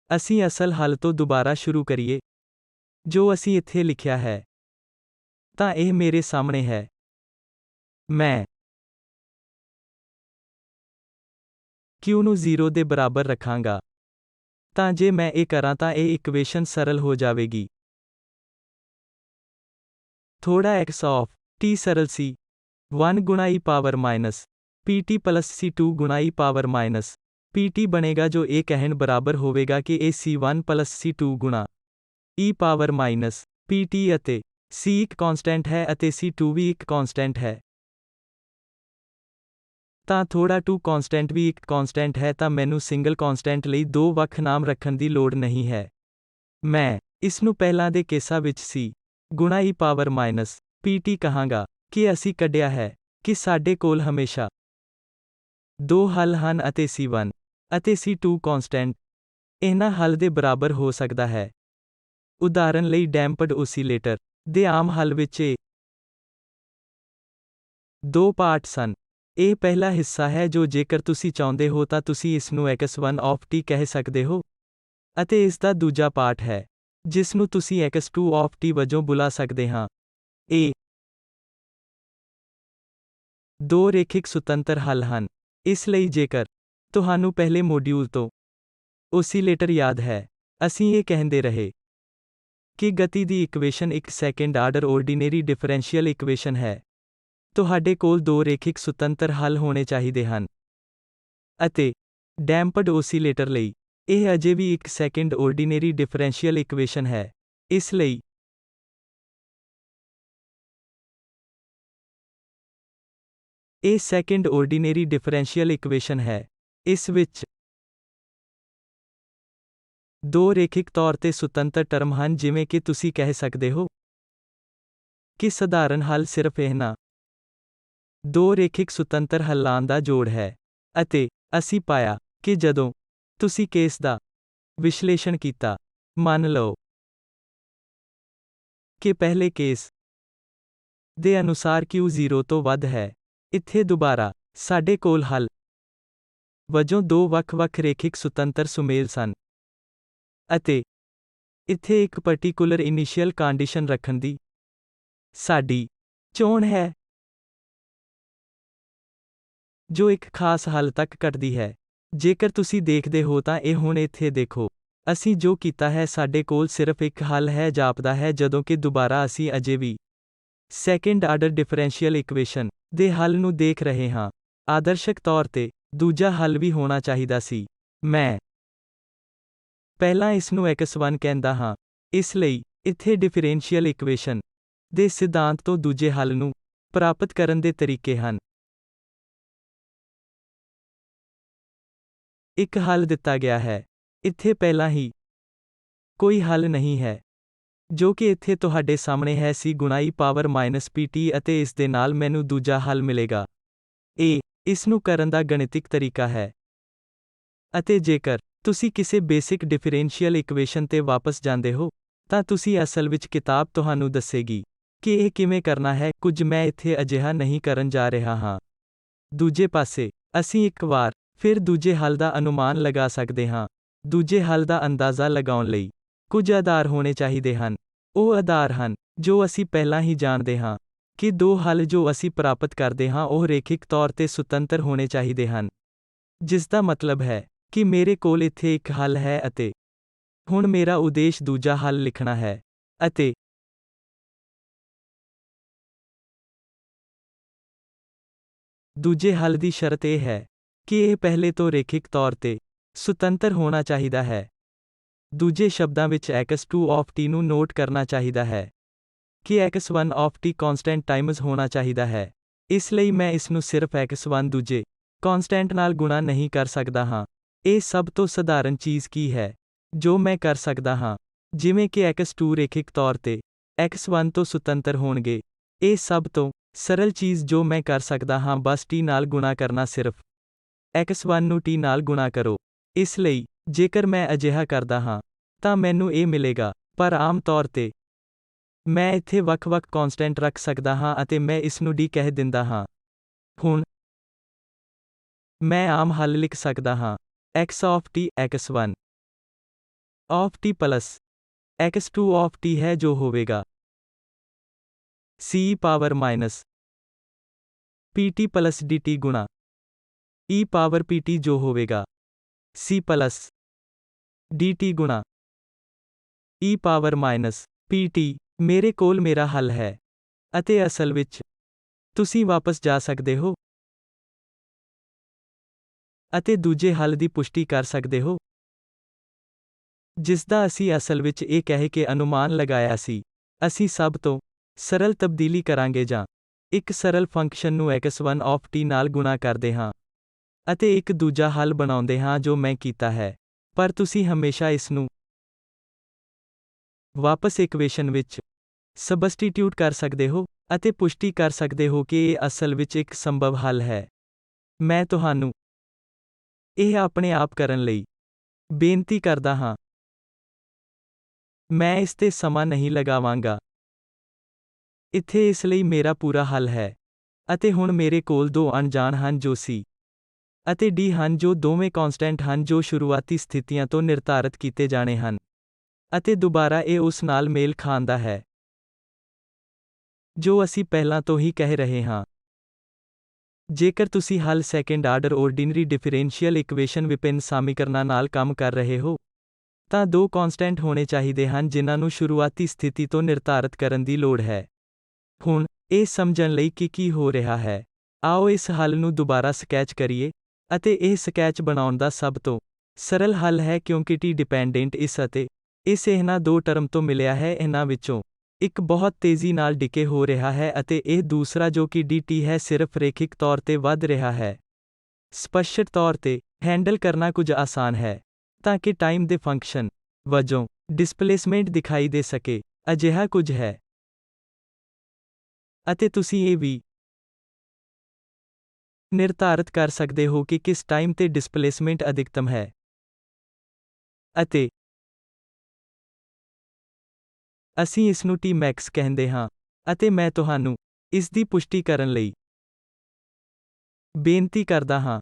ਅਸੀਂ ਅਸਲ ਹੱਲ ਤੋਂ ਦੁਬਾਰਾ ਸ਼ੁਰੂ ਕਰੀਏ ਜੋ ਅਸੀਂ ਇੱਥੇ ਲਿਖਿਆ ਹੈ। ਤਾਂ ਇਹ ਮੇਰੇ ਸਾਹਮਣੇ ਹੈ। ਮੈਂ Q ਨੂੰ 0 ਦੇ ਬਰਾਬਰ ਰੱਖਾਂਗਾ। ਤਾਂ ਜੇ ਮੈਂ ਇਹ ਕਰਾਂ ਤਾਂ ਇਹ ਇਕੁਏਸ਼ਨ ਸਰਲ ਹੋ ਜਾਵੇਗੀ। ਥੋੜਾ x ਆਫ t ਸਰਲ ਸੀ 1 ਗੁਣਾ e power minus pt plus c2 ਗੁਣਾ e ਪਾਵਰ ਮਾਈਨਸ pt ਬਣੇਗਾ, ਜੋ ਇਹ ਕਹਿਣ ਬਰਾਬਰ ਹੋਵੇਗਾ ਕਿ ਇਹ c1 ਪਲਸ c2 ਗੁਣਾ e ਪਾਵਰ ਮਾਈਨਸ pt ਅਤੇ c ਇੱਕ ਕਨਸਟੈਂਟ ਹੈ ਅਤੇ c2 ਵੀ ਇੱਕ ਕਨਸਟੈਂਟ ਹੈ। ਤਾਂ ਥੋੜਾ 2 ਕੌਂਸਟੈਂਟ ਵੀ ਇੱਕ ਕੌਂਸਟੈਂਟ ਹੈ ਤਾਂ ਮੈਨੂੰ ਸਿੰਗਲ ਕੌਂਸਟੈਂਟ ਲਈ 2 ਵੱਖ ਨਾਮ ਰੱਖਣ ਦੀ ਲੋੜ ਨਹੀਂ ਹੈ। ਮੈਂ ਇਸ ਨੂੰ ਪਹਿਲਾਂ ਦੇ ਕੇਸਾਂ ਵਿੱਚ c ਗੁਣਾ e ਪਾਵਰ ਮਾਈਨਸ pt ਕਹਾਂਗਾ ਕਿ ਅਸੀਂ ਕੱਢਿਆ ਹੈ ਕਿ ਸਾਡੇ ਕੋਲ ਹਮੇਸ਼ਾ 2 ਹੱਲ ਹਨ ਅਤੇ c1 ਅਤੇ c2 ਕੌਂਸਟੈਂਟ ਇਹਨਾਂ ਹੱਲ ਦੇ ਬਰਾਬਰ ਹੋ ਸਕਦਾ ਹੈ। ਉਦਾਹਰਨ ਲਈ ਡੈਂਪਡ ਓਸੀਲੇਟਰ ਦੇ ਆਮ ਹੱਲ ਵਿੱਚ ਇਹ 2 ਪਾਰਟਸ ਹਨ। ਇਹ ਪਹਿਲਾ ਹਿੱਸਾ ਹੈ ਜੋ ਜੇਕਰ ਤੁਸੀਂ ਚਾਹੁੰਦੇ ਹੋ ਤਾਂ ਤੁਸੀਂ ਇਸ ਨੂੰ x1 of t ਕਹਿ ਸਕਦੇ ਹੋ, ਅਤੇ ਇਸ ਦਾ ਦੂਜਾ ਪਾਰਟ ਹੈ ਜਿਸ ਨੂੰ ਤੁਸੀਂ x2 of t ਵਜੋਂ ਬੁਲਾ ਸਕਦੇ ਹਾਂ। ਇਹ 2 ਰੇਖਿਕ ਸੁਤੰਤਰ ਹੱਲ ਹਨ। ਇਸ ਲਈ ਜੇਕਰ ਤੁਹਾਨੂੰ ਪਹਿਲੇ ਮੋਡਿਊਲ ਤੋਂ ਓਸੀਲੇਟਰ ਯਾਦ ਹੈ, ਅਸੀਂ ਇਹ ਕਹਿੰਦੇ ਰਹੇ ਕਿ ਗਤੀ ਦੀ ਇਕੁਏਸ਼ਨ ਇੱਕ second order ordinary differential equation ਹੈ। ਤੁਹਾਡੇ ਕੋਲ 2 ਰੇਖਿਕ ਸੁਤੰਤਰ ਹੱਲ ਹੋਣੇ ਚਾਹੀਦੇ ਹਨ। ਅਤੇ ਡੈਂਪਡ ਓਸੀਲੇਟਰ ਲਈ ਇਹ ਅਜੇ ਵੀ ਇੱਕ ਸੈਕਿੰਡ ਆਰਡੀਨਰੀ ਡਿਫਰੈਂਸ਼ੀਅਲ ਇਕੁਏਸ਼ਨ ਹੈ। ਇਸ ਲਈ ਇਹ ਸੈਕਿੰਡ ਆਰਡੀਨਰੀ ਡਿਫਰੈਂਸ਼ੀਅਲ ਇਕੁਏਸ਼ਨ ਹੈ। ਇਸ ਵਿੱਚ 2 ਰੇਖਿਕ ਤੌਰ ਤੇ ਸੁਤੰਤਰ ਟਰਮ ਹਨ, ਜਿਵੇਂ ਕਿ ਤੁਸੀਂ ਕਹਿ ਸਕਦੇ ਹੋ ਕਿ ਸਧਾਰਨ ਹੱਲ ਸਿਰਫ ਇਹਨਾਂ 2 ਰੇਖਿਕ ਸੁਤੰਤਰ ਹੱਲਾਂ ਦਾ ਜੋੜ ਹੈ। ਅਤੇ ਅਸੀਂ ਪਾਇਆ ਕਿ ਜਦੋਂ ਤੁਸੀਂ ਕੇਸ ਦਾ ਵਿਸ਼ਲੇਸ਼ਣ ਕੀਤਾ, ਮੰਨ ਲਓ ਕਿ ਪਹਿਲੇ ਕੇਸ ਦੇ ਅਨੁਸਾਰ Q 0 ਤੋਂ ਵੱਧ ਹੈ, ਇੱਥੇ ਦੁਬਾਰਾ ਸਾਡੇ ਕੋਲ ਹੱਲ ਵਜੋਂ 2 ਵੱਖ-ਵੱਖ ਰੇਖਿਕ ਸੁਤੰਤਰ ਸੁਮੇਲ ਸਨ। ਅਤੇ ਇੱਥੇ ਇੱਕ ਪਾਰਟਿਕੂਲਰ ਇਨੀਸ਼ੀਅਲ ਕੰਡੀਸ਼ਨ ਰੱਖਣ ਦੀ ਸਾਡੀ ਚੋਣ ਹੈ ਜੋ ਇੱਕ ਖਾਸ ਹੱਲ ਤੱਕ ਘਟਦੀ ਹੈ। ਜੇਕਰ ਤੁਸੀਂ ਦੇਖਦੇ ਹੋ ਤਾਂ ਇਹ ਹੁਣ ਇੱਥੇ ਦੇਖੋ, ਅਸੀਂ ਜੋ ਕੀਤਾ ਹੈ ਸਾਡੇ ਕੋਲ ਸਿਰਫ ਇੱਕ ਹੱਲ ਹੈ ਜਾਪਦਾ ਹੈ, ਜਦੋਂ ਕਿ ਦੁਬਾਰਾ ਅਸੀਂ ਅਜੇ ਵੀ ਸੈਕਿੰਡ ਆਰਡਰ ਡਿਫਰੈਂਸ਼ੀਅਲ ਇਕੁਏਸ਼ਨ ਦੇ ਹੱਲ ਨੂੰ ਦੇਖ ਰਹੇ ਹਾਂ। ਆਦਰਸ਼ਕ ਤੌਰ ਤੇ ਦੂਜਾ ਹੱਲ ਵੀ ਹੋਣਾ ਚਾਹੀਦਾ ਸੀ। ਮੈਂ ਪਹਿਲਾਂ ਇਸ ਨੂੰ x1 ਕਹਿੰਦਾ ਹਾਂ। ਇਸ ਲਈ ਇੱਥੇ ਡਿਫਰੈਂਸ਼ੀਅਲ ਇਕੁਏਸ਼ਨ ਦੇ ਸਿਧਾਂਤ ਤੋਂ ਦੂਜੇ ਹੱਲ ਨੂੰ ਪ੍ਰਾਪਤ ਕਰਨ ਦੇ ਤਰੀਕੇ ਹਨ। ਇੱਕ ਹੱਲ ਦਿੱਤਾ ਗਿਆ ਹੈ। ਇੱਥੇ ਪਹਿਲਾਂ ਹੀ ਕੋਈ ਹੱਲ ਨਹੀਂ ਹੈ, ਜੋ ਕਿ ਇੱਥੇ ਤੁਹਾਡੇ ਸਾਹਮਣੇ ਹੈ c ਗੁਣਾ e ਪਾਵਰ ਮਾਈਨਸ pt, ਅਤੇ ਇਸ ਦੇ ਨਾਲ ਮੈਨੂੰ ਦੂਜਾ ਹੱਲ ਮਿਲੇਗਾ। ਇਹ ਇਸ ਨੂੰ ਕਰਨ ਦਾ ਗਣਿਤਿਕ ਤਰੀਕਾ ਹੈ। ਅਤੇ ਜੇਕਰ ਤੁਸੀਂ ਕਿਸੇ ਬੇਸਿਕ ਡਿਫਰੈਂਸ਼ੀਅਲ ਇਕੁਏਸ਼ਨ ਤੇ ਵਾਪਸ ਜਾਂਦੇ ਹੋ, ਤਾਂ ਤੁਸੀਂ ਅਸਲ ਵਿੱਚ ਕਿਤਾਬ ਤੁਹਾਨੂੰ ਦੱਸੇਗੀ ਕਿ ਇਹ ਕਿਵੇਂ ਕਰਨਾ ਹੈ। ਕੁਝ ਮੈਂ ਇੱਥੇ ਅਜਿਹਾ ਨਹੀਂ ਕਰਨ ਜਾ ਰਿਹਾ ਹਾਂ। ਦੂਜੇ ਪਾਸੇ ਅਸੀਂ ਇੱਕ ਵਾਰ ਫਿਰ ਦੂਜੇ ਹੱਲ ਦਾ ਅਨੁਮਾਨ ਲਗਾ ਸਕਦੇ ਹਾਂ। ਦੂਜੇ ਹੱਲ ਦਾ ਅੰਦਾਜ਼ਾ ਲਗਾਉਣ ਲਈ ਕੁਝ ਆਧਾਰ ਹੋਣੇ ਚਾਹੀਦੇ ਹਨ। ਉਹ ਆਧਾਰ ਹਨ ਜੋ ਅਸੀਂ ਪਹਿਲਾਂ ਹੀ ਜਾਣਦੇ ਹਾਂ ਕਿ 2 ਹੱਲ ਜੋ ਅਸੀਂ ਪ੍ਰਾਪਤ ਕਰਦੇ ਹਾਂ ਉਹ ਰੇਖਿਕ ਤੌਰ ਤੇ ਸੁਤੰਤਰ ਹੋਣੇ ਚਾਹੀਦੇ ਹਨ, ਜਿਸ ਦਾ ਮਤਲਬ ਹੈ ਕਿ ਮੇਰੇ ਕੋਲ ਇੱਥੇ ਇੱਕ ਹੱਲ ਹੈ ਅਤੇ ਹੁਣ ਮੇਰਾ ਉਦੇਸ਼ ਦੂਜਾ ਹੱਲ ਲਿਖਣਾ ਹੈ। ਅਤੇ ਦੂਜੇ ਹੱਲ ਦੀ ਸ਼ਰਤ ਇਹ ਹੈ ਕਿ ਇਹ ਪਹਿਲੇ ਤੋਂ ਰੇਖਿਕ ਤੌਰ ਤੇ ਸੁਤੰਤਰ ਹੋਣਾ ਚਾਹੀਦਾ ਹੈ। ਦੂਜੇ ਸ਼ਬਦਾਂ ਵਿੱਚ x2 of t ਨੂੰ ਨੋਟ ਕਰਨਾ ਚਾਹੀਦਾ ਹੈ ਕਿ x1 of t ਕੌਂਸਟੈਂਟ ਟਾਈਮਜ਼ ਹੋਣਾ ਚਾਹੀਦਾ ਹੈ। ਇਸ ਲਈ ਮੈਂ ਇਸ ਨੂੰ ਸਿਰਫ x1 ਦੂਜੇ ਕੌਂਸਟੈਂਟ ਨਾਲ ਗੁਣਾ ਨਹੀਂ ਕਰ ਸਕਦਾ ਹਾਂ। ਇਹ ਸਭ ਤੋਂ ਸਧਾਰਨ ਚੀਜ਼ ਕੀ ਹੈ ਜੋ ਮੈਂ ਕਰ ਸਕਦਾ ਹਾਂ, ਜਿਵੇਂ ਕਿ x2 ਰੇਖਿਕ ਤੌਰ ਤੇ x1 ਤੋਂ ਸੁਤੰਤਰ ਹੋਣਗੇ। ਇਹ ਸਭ ਤੋਂ ਸਰਲ ਚੀਜ਼ ਜੋ ਮੈਂ ਕਰ ਸਕਦਾ ਹਾਂ ਬਸ t ਨਾਲ ਗੁਣਾ ਕਰਨਾ, ਸਿਰਫ x1 ਨੂੰ t ਨਾਲ ਗੁਣਾ ਕਰੋ। ਇਸ ਲਈ ਜੇਕਰ ਮੈਂ ਅਜਿਹਾ ਕਰਦਾ ਹਾਂ ਤਾਂ ਮੈਨੂੰ ਇਹ ਮਿਲੇਗਾ, ਪਰ ਆਮ ਤੌਰ ਤੇ ਮੈਂ ਇੱਥੇ ਵੱਖ-ਵੱਖ ਕੌਂਸਟੈਂਟ ਰੱਖ ਸਕਦਾ ਹਾਂ ਅਤੇ ਮੈਂ ਇਸ ਨੂੰ d ਕਹਿ ਦਿੰਦਾ ਹਾਂ। ਹੁਣ ਮੈਂ ਆਮ ਹੱਲ ਲਿਖ ਸਕਦਾ ਹਾਂ x of t x1 of t plus x2 of t ਹੈ ਜੋ ਹੋਵੇਗਾ c power minus pt plus dt ਗੁਣਾ e ਪਾਵਰ pt ਜੋ ਹੋਵੇਗਾ c plus dt ਗੁਣਾ e ਪਾਵਰ ਮਾਈਨਸ pt। ਮੇਰੇ ਕੋਲ ਮੇਰਾ ਹੱਲ ਹੈ। ਅਤੇ ਅਸਲ ਵਿੱਚ ਤੁਸੀਂ ਵਾਪਸ ਜਾ ਸਕਦੇ ਹੋ ਅਤੇ ਦੂਜੇ ਹੱਲ ਦੀ ਪੁਸ਼ਟੀ ਕਰ ਸਕਦੇ ਹੋ, ਜਿਸ ਦਾ ਅਸੀਂ ਅਸਲ ਵਿੱਚ ਇਹ ਕਹਿ ਕੇ ਅਨੁਮਾਨ ਲਗਾਇਆ ਸੀ। ਅਸੀਂ ਸਭ ਤੋਂ ਸਰਲ ਤਬਦੀਲੀ ਕਰਾਂਗੇ ਜਾਂ ਇੱਕ ਸਰਲ ਫੰਕਸ਼ਨ ਨੂੰ x1 of t ਨਾਲ ਗੁਣਾ ਕਰਦੇ ਹਾਂ। ਅਤੇ ਇੱਕ ਦੂਜਾ ਹੱਲ ਬਣਾਉਂਦੇ ਹਾਂ ਜੋ ਮੈਂ ਕੀਤਾ ਹੈ। ਪਰ ਤੁਸੀਂ ਹਮੇਸ਼ਾ ਇਸ ਨੂੰ ਵਾਪਸ ਇਕੁਏਸ਼ਨ ਵਿੱਚ ਸਬਸਟੀਟਿਊਟ ਕਰ ਸਕਦੇ ਹੋ ਅਤੇ ਪੁਸ਼ਟੀ ਕਰ ਸਕਦੇ ਹੋ ਕਿ ਇਹ ਅਸਲ ਵਿੱਚ ਇੱਕ ਸੰਭਵ ਹੱਲ ਹੈ। ਮੈਂ ਤੁਹਾਨੂੰ ਇਹ ਆਪਣੇ ਆਪ ਕਰਨ ਲਈ ਬੇਨਤੀ ਕਰਦਾ ਹਾਂ। ਮੈਂ ਇਸ ਤੇ ਸਮਾਂ ਨਹੀਂ ਲਗਾਵਾਂਗਾ। ਇੱਥੇ ਇਸ ਲਈ ਮੇਰਾ ਪੂਰਾ ਹੱਲ ਹੈ। ਅਤੇ ਹੁਣ ਮੇਰੇ ਕੋਲ ਦੋ ਅਣਜਾਣ ਹਨ ਜੋ ਸੀ ਅਤੇ ਡੀ ਹਨ ਜੋ ਦੋਵੇਂ ਕਨਸਟੈਂਟ ਹਨ ਜੋ ਸ਼ੁਰੂਆਤੀ ਸਥਿਤੀਆਂ ਤੋਂ ਨਿਰਧਾਰਤ ਕੀਤੇ ਜਾਣੇ ਹਨ। ਅਤੇ ਦੁਬਾਰਾ ਇਹ ਉਸ ਨਾਲ ਮੇਲ ਖਾਂਦਾ ਹੈ ਜੋ ਅਸੀਂ ਪਹਿਲਾਂ ਤੋਂ ਹੀ ਕਹਿ ਰਹੇ ਹਾਂ। ਜੇਕਰ ਤੁਸੀਂ ਹੱਲ second order ordinary differential equation ਵਿਭਿੰਨ ਸਮੀਕਰਨਾਂ ਨਾਲ ਕੰਮ ਕਰ ਰਹੇ ਹੋ, ਤਾਂ ਦੋ ਕਨਸਟੈਂਟ ਹੋਣੇ ਚਾਹੀਦੇ ਹਨ ਜਿਨ੍ਹਾਂ ਨੂੰ ਸ਼ੁਰੂਆਤੀ ਸਥਿਤੀ ਤੋਂ ਨਿਰਧਾਰਤ ਕਰਨ ਦੀ ਲੋੜ ਹੈ। ਹੁਣ, ਇਹ ਸਮਝਣ ਲਈ ਕਿ ਕੀ ਹੋ ਰਿਹਾ ਹੈ, ਆਓ ਇਸ ਹੱਲ ਨੂੰ ਦੁਬਾਰਾ ਸਕੈਚ ਕਰੀਏ, ਅਤੇ ਇਹ ਸਕੈਚ ਬਣਾਉਣ ਦਾ ਸਭ ਤੋਂ ਸਰਲ ਹੱਲ ਹੈ ਕਿਉਂਕਿ ਟੀ ਡਿਪੈਂਡੈਂਟ ਇਸ ਅਤੇ ਇਸ ਇਹਨਾਂ ਦੋ ਟਰਮ ਤੋਂ ਮਿਲਿਆ ਹੈ। ਇਹਨਾਂ ਵਿੱਚੋਂ ਇੱਕ ਬਹੁਤ ਤੇਜ਼ੀ ਨਾਲ ਡਿਕੇ ਹੋ ਰਿਹਾ ਹੈ ਅਤੇ ਇਹ ਦੂਸਰਾ ਜੋ ਕਿ dt ਹੈ ਸਿਰਫ ਰੇਖਿਕ ਤੌਰ ਤੇ ਵਧ ਰਿਹਾ ਹੈ। ਸਪਸ਼ਟ ਤੌਰ ਤੇ, ਹੈਂਡਲ ਕਰਨਾ ਕੁਝ ਆਸਾਨ ਹੈ, ਤਾਂ ਕਿ ਟਾਈਮ ਦੇ ਫੰਕਸ਼ਨ ਵਜੋਂ ਡਿਸਪਲੇਸਮੈਂਟ ਦਿਖਾਈ ਦੇ ਸਕੇ, ਅਜਿਹਾ ਕੁਝ ਹੈ। ਅਤੇ ਤੁਸੀਂ ਇਹ ਵੀ ਨਿਰਧਾਰਤ ਕਰ ਸਕਦੇ ਹੋ ਕਿ ਕਿਸ ਟਾਈਮ ਤੇ ਡਿਸਪਲੇਸਮੈਂਟ ਅਧਿਕਤਮ ਹੈ। ਅਤੇ ਅਸੀਂ ਇਸ ਨੂੰ ਟੀ ਮੈਕਸ ਕਹਿੰਦੇ ਹਾਂ, ਅਤੇ ਮੈਂ ਤੁਹਾਨੂੰ ਇਸ ਦੀ ਪੁਸ਼ਟੀ ਕਰਨ ਲਈ ਬੇਨਤੀ ਕਰਦਾ ਹਾਂ।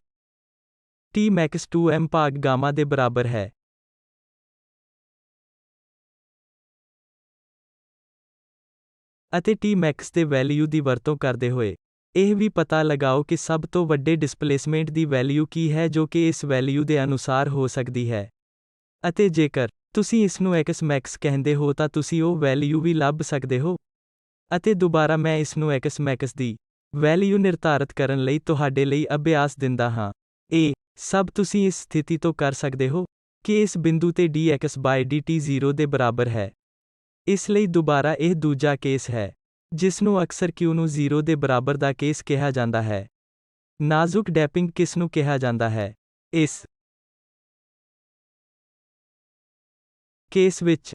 ਟੀ ਮੈਕਸ 2m ਭਾਗ ਗਾਮਾ ਦੇ ਬਰਾਬਰ ਹੈ। ਅਤੇ ਟੀ ਮੈਕਸ ਦੇ ਵੈਲਿਊ ਦੀ ਵਰਤੋਂ ਕਰਦੇ ਹੋਏ, ਇਹ ਵੀ ਪਤਾ ਲਗਾਓ ਕਿ ਸਭ ਤੋਂ ਵੱਡੇ ਡਿਸਪਲੇਸਮੈਂਟ ਦੀ ਵੈਲਿਊ ਕੀ ਹੈ ਜੋ ਕਿ ਇਸ ਵੈਲਿਊ ਦੇ ਅਨੁਸਾਰ ਹੋ ਸਕਦੀ ਹੈ। ਅਤੇ ਜੇਕਰ ਤੁਸੀਂ ਇਸ ਨੂੰ x max ਕਹਿੰਦੇ ਹੋ ਤਾਂ ਤੁਸੀਂ ਉਹ ਵੈਲਿਊ ਵੀ ਲੱਭ ਸਕਦੇ ਹੋ। ਅਤੇ ਦੁਬਾਰਾ ਮੈਂ ਇਸ ਨੂੰ x max ਦੀ ਵੈਲਿਊ ਨਿਰਧਾਰਤ ਕਰਨ ਲਈ ਤੁਹਾਡੇ ਲਈ ਅਭਿਆਸ ਦਿੰਦਾ ਹਾਂ। ਇਹ ਸਭ ਤੁਸੀਂ ਇਸ ਸਥਿਤੀ ਤੋਂ ਕਰ ਸਕਦੇ ਹੋ ਕਿ ਇਸ ਬਿੰਦੂ ਤੇ dx/dt 0 ਦੇ ਬਰਾਬਰ ਹੈ। ਇਸ ਲਈ ਦੁਬਾਰਾ ਇਹ ਦੂਜਾ ਕੇਸ ਹੈ, ਜਿਸ ਨੂੰ ਅਕਸਰ q ਨੂੰ 0 ਦੇ ਬਰਾਬਰ ਦਾ ਕੇਸ ਕਿਹਾ ਜਾਂਦਾ ਹੈ। ਨਾਜ਼ੁਕ ਡੈਂਪਿੰਗ ਕਿਸ ਨੂੰ ਕਿਹਾ ਜਾਂਦਾ ਹੈ? ਇਸ ਕੇਸ ਵਿੱਚ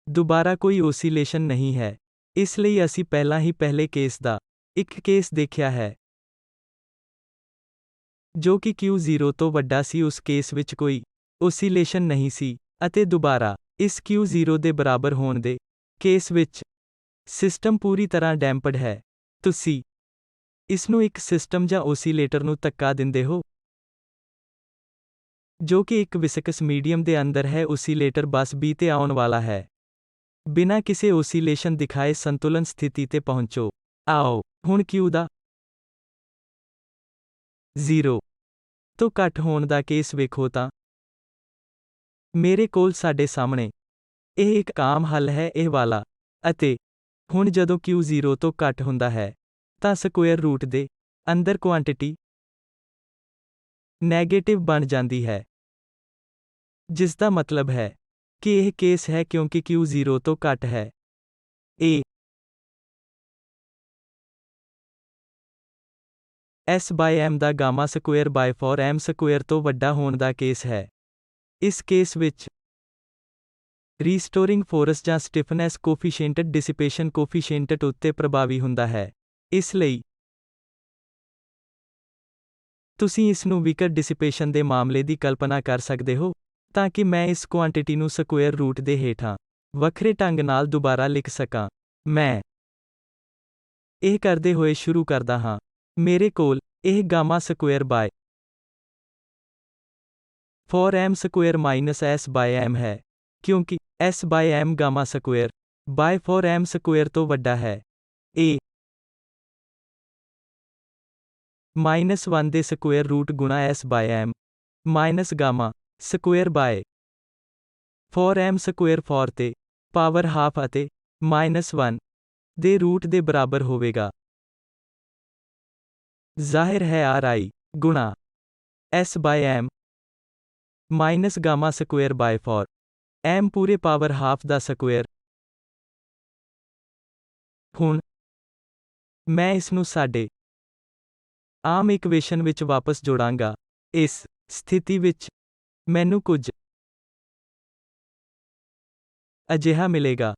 ਦੁਬਾਰਾ ਕੋਈ ਓਸੀਲੇਸ਼ਨ ਨਹੀਂ ਹੈ। ਇਸ ਲਈ ਅਸੀਂ ਪਹਿਲਾਂ ਹੀ ਪਹਿਲੇ ਕੇਸ ਦਾ ਇੱਕ ਕੇਸ ਦੇਖਿਆ ਹੈ, ਜੋ ਕਿ q 0 ਤੋਂ ਵੱਡਾ ਸੀ। ਉਸ ਕੇਸ ਵਿੱਚ ਕੋਈ ਓਸੀਲੇਸ਼ਨ ਨਹੀਂ ਸੀ। ਅਤੇ ਦੁਬਾਰਾ ਇਸ q 0 ਦੇ ਬਰਾਬਰ ਹੋਣ ਦੇ ਕੇਸ ਵਿੱਚ ਸਿਸਟਮ ਪੂਰੀ ਤਰ੍ਹਾਂ ਡੈਂਪਡ ਹੈ। ਤੁਸੀਂ ਇਸ ਨੂੰ ਇੱਕ ਸਿਸਟਮ ਜਾਂ ਓਸੀਲੇਟਰ ਨੂੰ ਧੱਕਾ ਦਿੰਦੇ ਹੋ, ਜੋ ਕਿ ਇੱਕ ਵਿਸਕਸ ਮੀਡੀਅਮ ਦੇ ਅੰਦਰ ਹੈ। ਓਸੀਲੇਟਰ ਬਸ B ਤੇ ਆਉਣ ਵਾਲਾ ਹੈ, ਬਿਨਾਂ ਕਿਸੇ ਓਸੀਲੇਸ਼ਨ ਦਿਖਾਏ ਸੰਤੁਲਨ ਸਥਿਤੀ ਤੇ ਪਹੁੰਚੋ। ਆਓ ਹੁਣ q ਦਾ 0 ਤੋਂ ਘੱਟ ਹੋਣ ਦਾ ਕੇਸ ਵੇਖੋ ਤਾਂ ਮੇਰੇ ਕੋਲ ਸਾਡੇ ਸਾਹਮਣੇ ਇਹ ਇੱਕ ਆਮ ਹੱਲ ਹੈ, ਇਹ ਵਾਲਾ। ਅਤੇ ਹੁਣ ਜਦੋਂ q 0 ਤੋਂ ਘੱਟ ਹੁੰਦਾ ਹੈ, ਤਾਂ ਸਕੁਏਅਰ ਰੂਟ ਦੇ ਅੰਦਰ ਕੁਆਂਟੀਟੀ ਨੈਗੇਟਿਵ ਬਣ ਜਾਂਦੀ ਹੈ, ਜਿਸ ਦਾ ਮਤਲਬ ਹੈ ਕਿ ਇਹ ਕੇਸ ਹੈ ਕਿਉਂਕਿ q 0 ਤੋਂ ਘੱਟ ਹੈ। ਇਹ S/m ਦਾ ਗਾਮਾ ਸਕੁਏਅਰ ਬਾਈ 4m ਸਕੁਏਅਰ ਤੋਂ ਵੱਡਾ ਹੋਣ ਦਾ ਕੇਸ ਹੈ। ਇਸ ਕੇਸ ਵਿੱਚ ਰੀਸਟੋਰਿੰਗ ਫੋਰਸ ਜਾਂ ਸਟਿਫਨੈਸ ਕੋਫੀਸ਼ੀਐਂਟ ਡਿਸਿਪੇਸ਼ਨ ਕੋਫੀਸ਼ੀਐਂਟ ਉੱਤੇ ਪ੍ਰਭਾਵੀ ਹੁੰਦਾ ਹੈ। ਇਸ ਲਈ ਤੁਸੀਂ ਇਸ ਨੂੰ ਵੀਕਰ ਡਿਸਿਪੇਸ਼ਨ ਦੇ ਮਾਮਲੇ ਦੀ ਕਲਪਨਾ ਕਰ ਸਕਦੇ ਹੋ, ਤਾਂ ਕਿ ਮੈਂ ਇਸ ਕੁਆਂਟੀਟੀ ਨੂੰ ਸਕੁਏਅਰ ਰੂਟ ਦੇ ਹੇਠਾਂ ਵੱਖਰੇ ਢੰਗ ਨਾਲ ਦੁਬਾਰਾ ਲਿਖ ਸਕਾਂ। ਮੈਂ ਇਹ ਕਰਦੇ ਹੋਏ ਸ਼ੁਰੂ ਕਰਦਾ ਹਾਂ। ਮੇਰੇ ਕੋਲ ਇਹ ਗਾਮਾ ਸਕੁਏਅਰ ਬਾਈ 4m ਸਕੁਏਅਰ ਮਾਈਨਸ S/m ਹੈ, ਕਿਉਂਕਿ S/m ਗਾਮਾ ਸਕੁਏਅਰ ਬਾਈ 4m ਸਕੁਏਅਰ ਤੋਂ ਵੱਡਾ ਹੈ। ਇਹ -1 ਦੇ ਸਕੁਏਅਰ ਰੂਟ ਗੁਣਾ S/m ਮਾਈਨਸ ਗਾਮਾ ਸਕੁਏਅਰ ਬਾਈ 4m ਸਕੁਏਅਰ 4 ਤੇ ਪਾਵਰ ਹਾਫ ਅਤੇ -1 ਦੇ ਰੂਟ ਦੇ ਬਰਾਬਰ ਹੋਵੇਗਾ। ਜ਼ਾਹਿਰ ਹੈ RI ਗੁਣਾ S/m ਮਾਈਨਸ ਗਾਮਾ ਸਕੁਏਅਰ ਬਾਈ 4m ਪੂਰੇ ਪਾਵਰ ਹਾਫ ਦਾ ਸਕੁਏਅਰ। ਹੁਣ ਮੈਂ ਇਸ ਨੂੰ ਸਾਡੇ ਆਮ ਇਕੁਏਸ਼ਨ ਵਿੱਚ ਵਾਪਸ ਜੋੜਾਂਗਾ। ਇਸ ਸਥਿਤੀ ਵਿੱਚ ਮੈਨੂੰ ਕੁਝ ਅਜਿਹਾ ਮਿਲੇਗਾ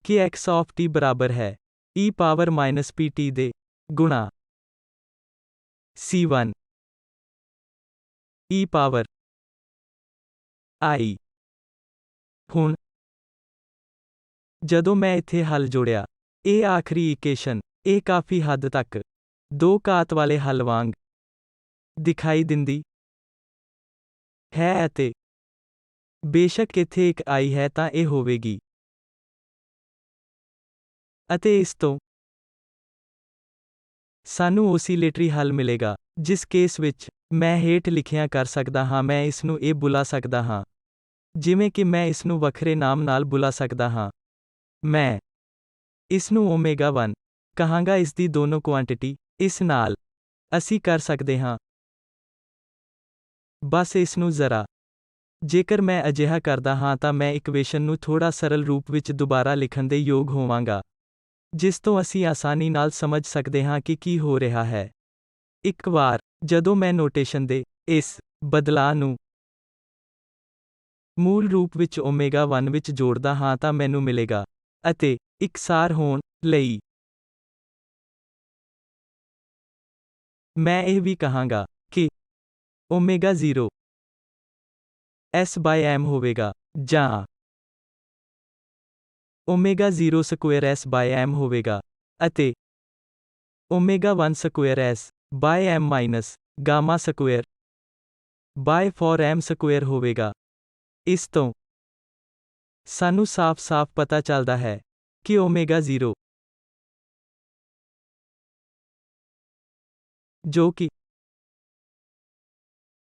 ਕਿ x of t ਬਰਾਬਰ ਹੈ e ਪਾਵਰ ਮਾਈਨਸ pt ਦੇ ਗੁਣਾ c1 e ਪਾਵਰ i। ਹੁਣ ਜਦੋਂ ਮੈਂ ਇੱਥੇ ਹੱਲ ਜੋੜਿਆ, ਇਹ ਆਖਰੀ ਇਕੁਏਸ਼ਨ, ਇਹ ਕਾਫੀ ਹੱਦ ਤੱਕ ਦੋ ਘਾਤ ਵਾਲੇ ਹੱਲ ਵਾਂਗ ਦਿਖਾਈ ਦਿੰਦੀ ਹੈ ਅਤੇ ਬੇਸ਼ੱਕ ਇੱਥੇ ਇੱਕ i ਹੈ ਤਾਂ ਇਹ ਹੋਵੇਗੀ ਅਤੇ ਇਸ ਤੋਂ ਸਾਨੂੰ ਓਸੀਲੇਟਰੀ ਹੱਲ ਮਿਲੇਗਾ, ਜਿਸ ਕੇਸ ਵਿੱਚ ਮੈਂ ਹੇਠ ਲਿਖਿਆ ਕਰ ਸਕਦਾ ਹਾਂ। ਮੈਂ ਇਸ ਨੂੰ ਇਹ ਬੁਲਾ ਸਕਦਾ ਹਾਂ, ਜਿਵੇਂ ਕਿ ਮੈਂ ਇਸ ਨੂੰ ਵੱਖਰੇ ਨਾਮ ਨਾਲ ਬੁਲਾ ਸਕਦਾ ਹਾਂ। ਮੈਂ ਇਸ ਨੂੰ ਓਮੇਗਾ 1 ਕਹਾਂਗਾ, ਇਸ ਦੀ ਦੋਨੋਂ ਕੁਆਂਟੀਟੀ। ਇਸ ਨਾਲ ਅਸੀਂ ਕਰ ਸਕਦੇ ਹਾਂ ਬਸ ਇਸ ਨੂੰ ਜ਼ਰਾ। ਜੇਕਰ ਮੈਂ ਅਜਿਹਾ ਕਰਦਾ ਹਾਂ ਤਾਂ ਮੈਂ ਇਕੁਏਸ਼ਨ ਨੂੰ ਥੋੜਾ ਸਰਲ ਰੂਪ ਵਿੱਚ ਦੁਬਾਰਾ ਲਿਖਣ ਦੇ ਯੋਗ ਹੋਵਾਂਗਾ, ਜਿਸ ਤੋਂ ਅਸੀਂ ਆਸਾਨੀ ਨਾਲ ਸਮਝ ਸਕਦੇ ਹਾਂ ਕਿ ਕੀ ਹੋ ਰਿਹਾ ਹੈ। ਇੱਕ ਵਾਰ ਜਦੋਂ ਮੈਂ ਨੋਟੇਸ਼ਨ ਦੇ ਇਸ ਬਦਲਾਅ ਨੂੰ ਮੂਲ ਰੂਪ ਵਿੱਚ ਓਮੇਗਾ 1 ਵਿੱਚ ਜੋੜਦਾ ਹਾਂ ਤਾਂ ਮੈਨੂੰ ਮਿਲੇਗਾ। ਅਤੇ ਇਕਸਾਰ ਹੋਣ ਲਈ ਮੈਂ ਇਹ ਵੀ ਕਹਾਂਗਾ ਕਿ ਓਮੇਗਾ 0 s/m ਹੋਵੇਗਾ, ਜਾਂ ਓਮੇਗਾ 0 ਸਕੁਏਅਰ s/m ਹੋਵੇਗਾ, ਅਤੇ omega 1 square s/m minus gamma square by 4m square ਹੋਵੇਗਾ। ਇਸ ਤੋਂ ਸਾਨੂੰ ਸਾਫ਼-ਸਾਫ਼ ਪਤਾ ਚੱਲਦਾ ਹੈ ਕਿ ਓਮੇਗਾ 0, ਜੋ ਕਿ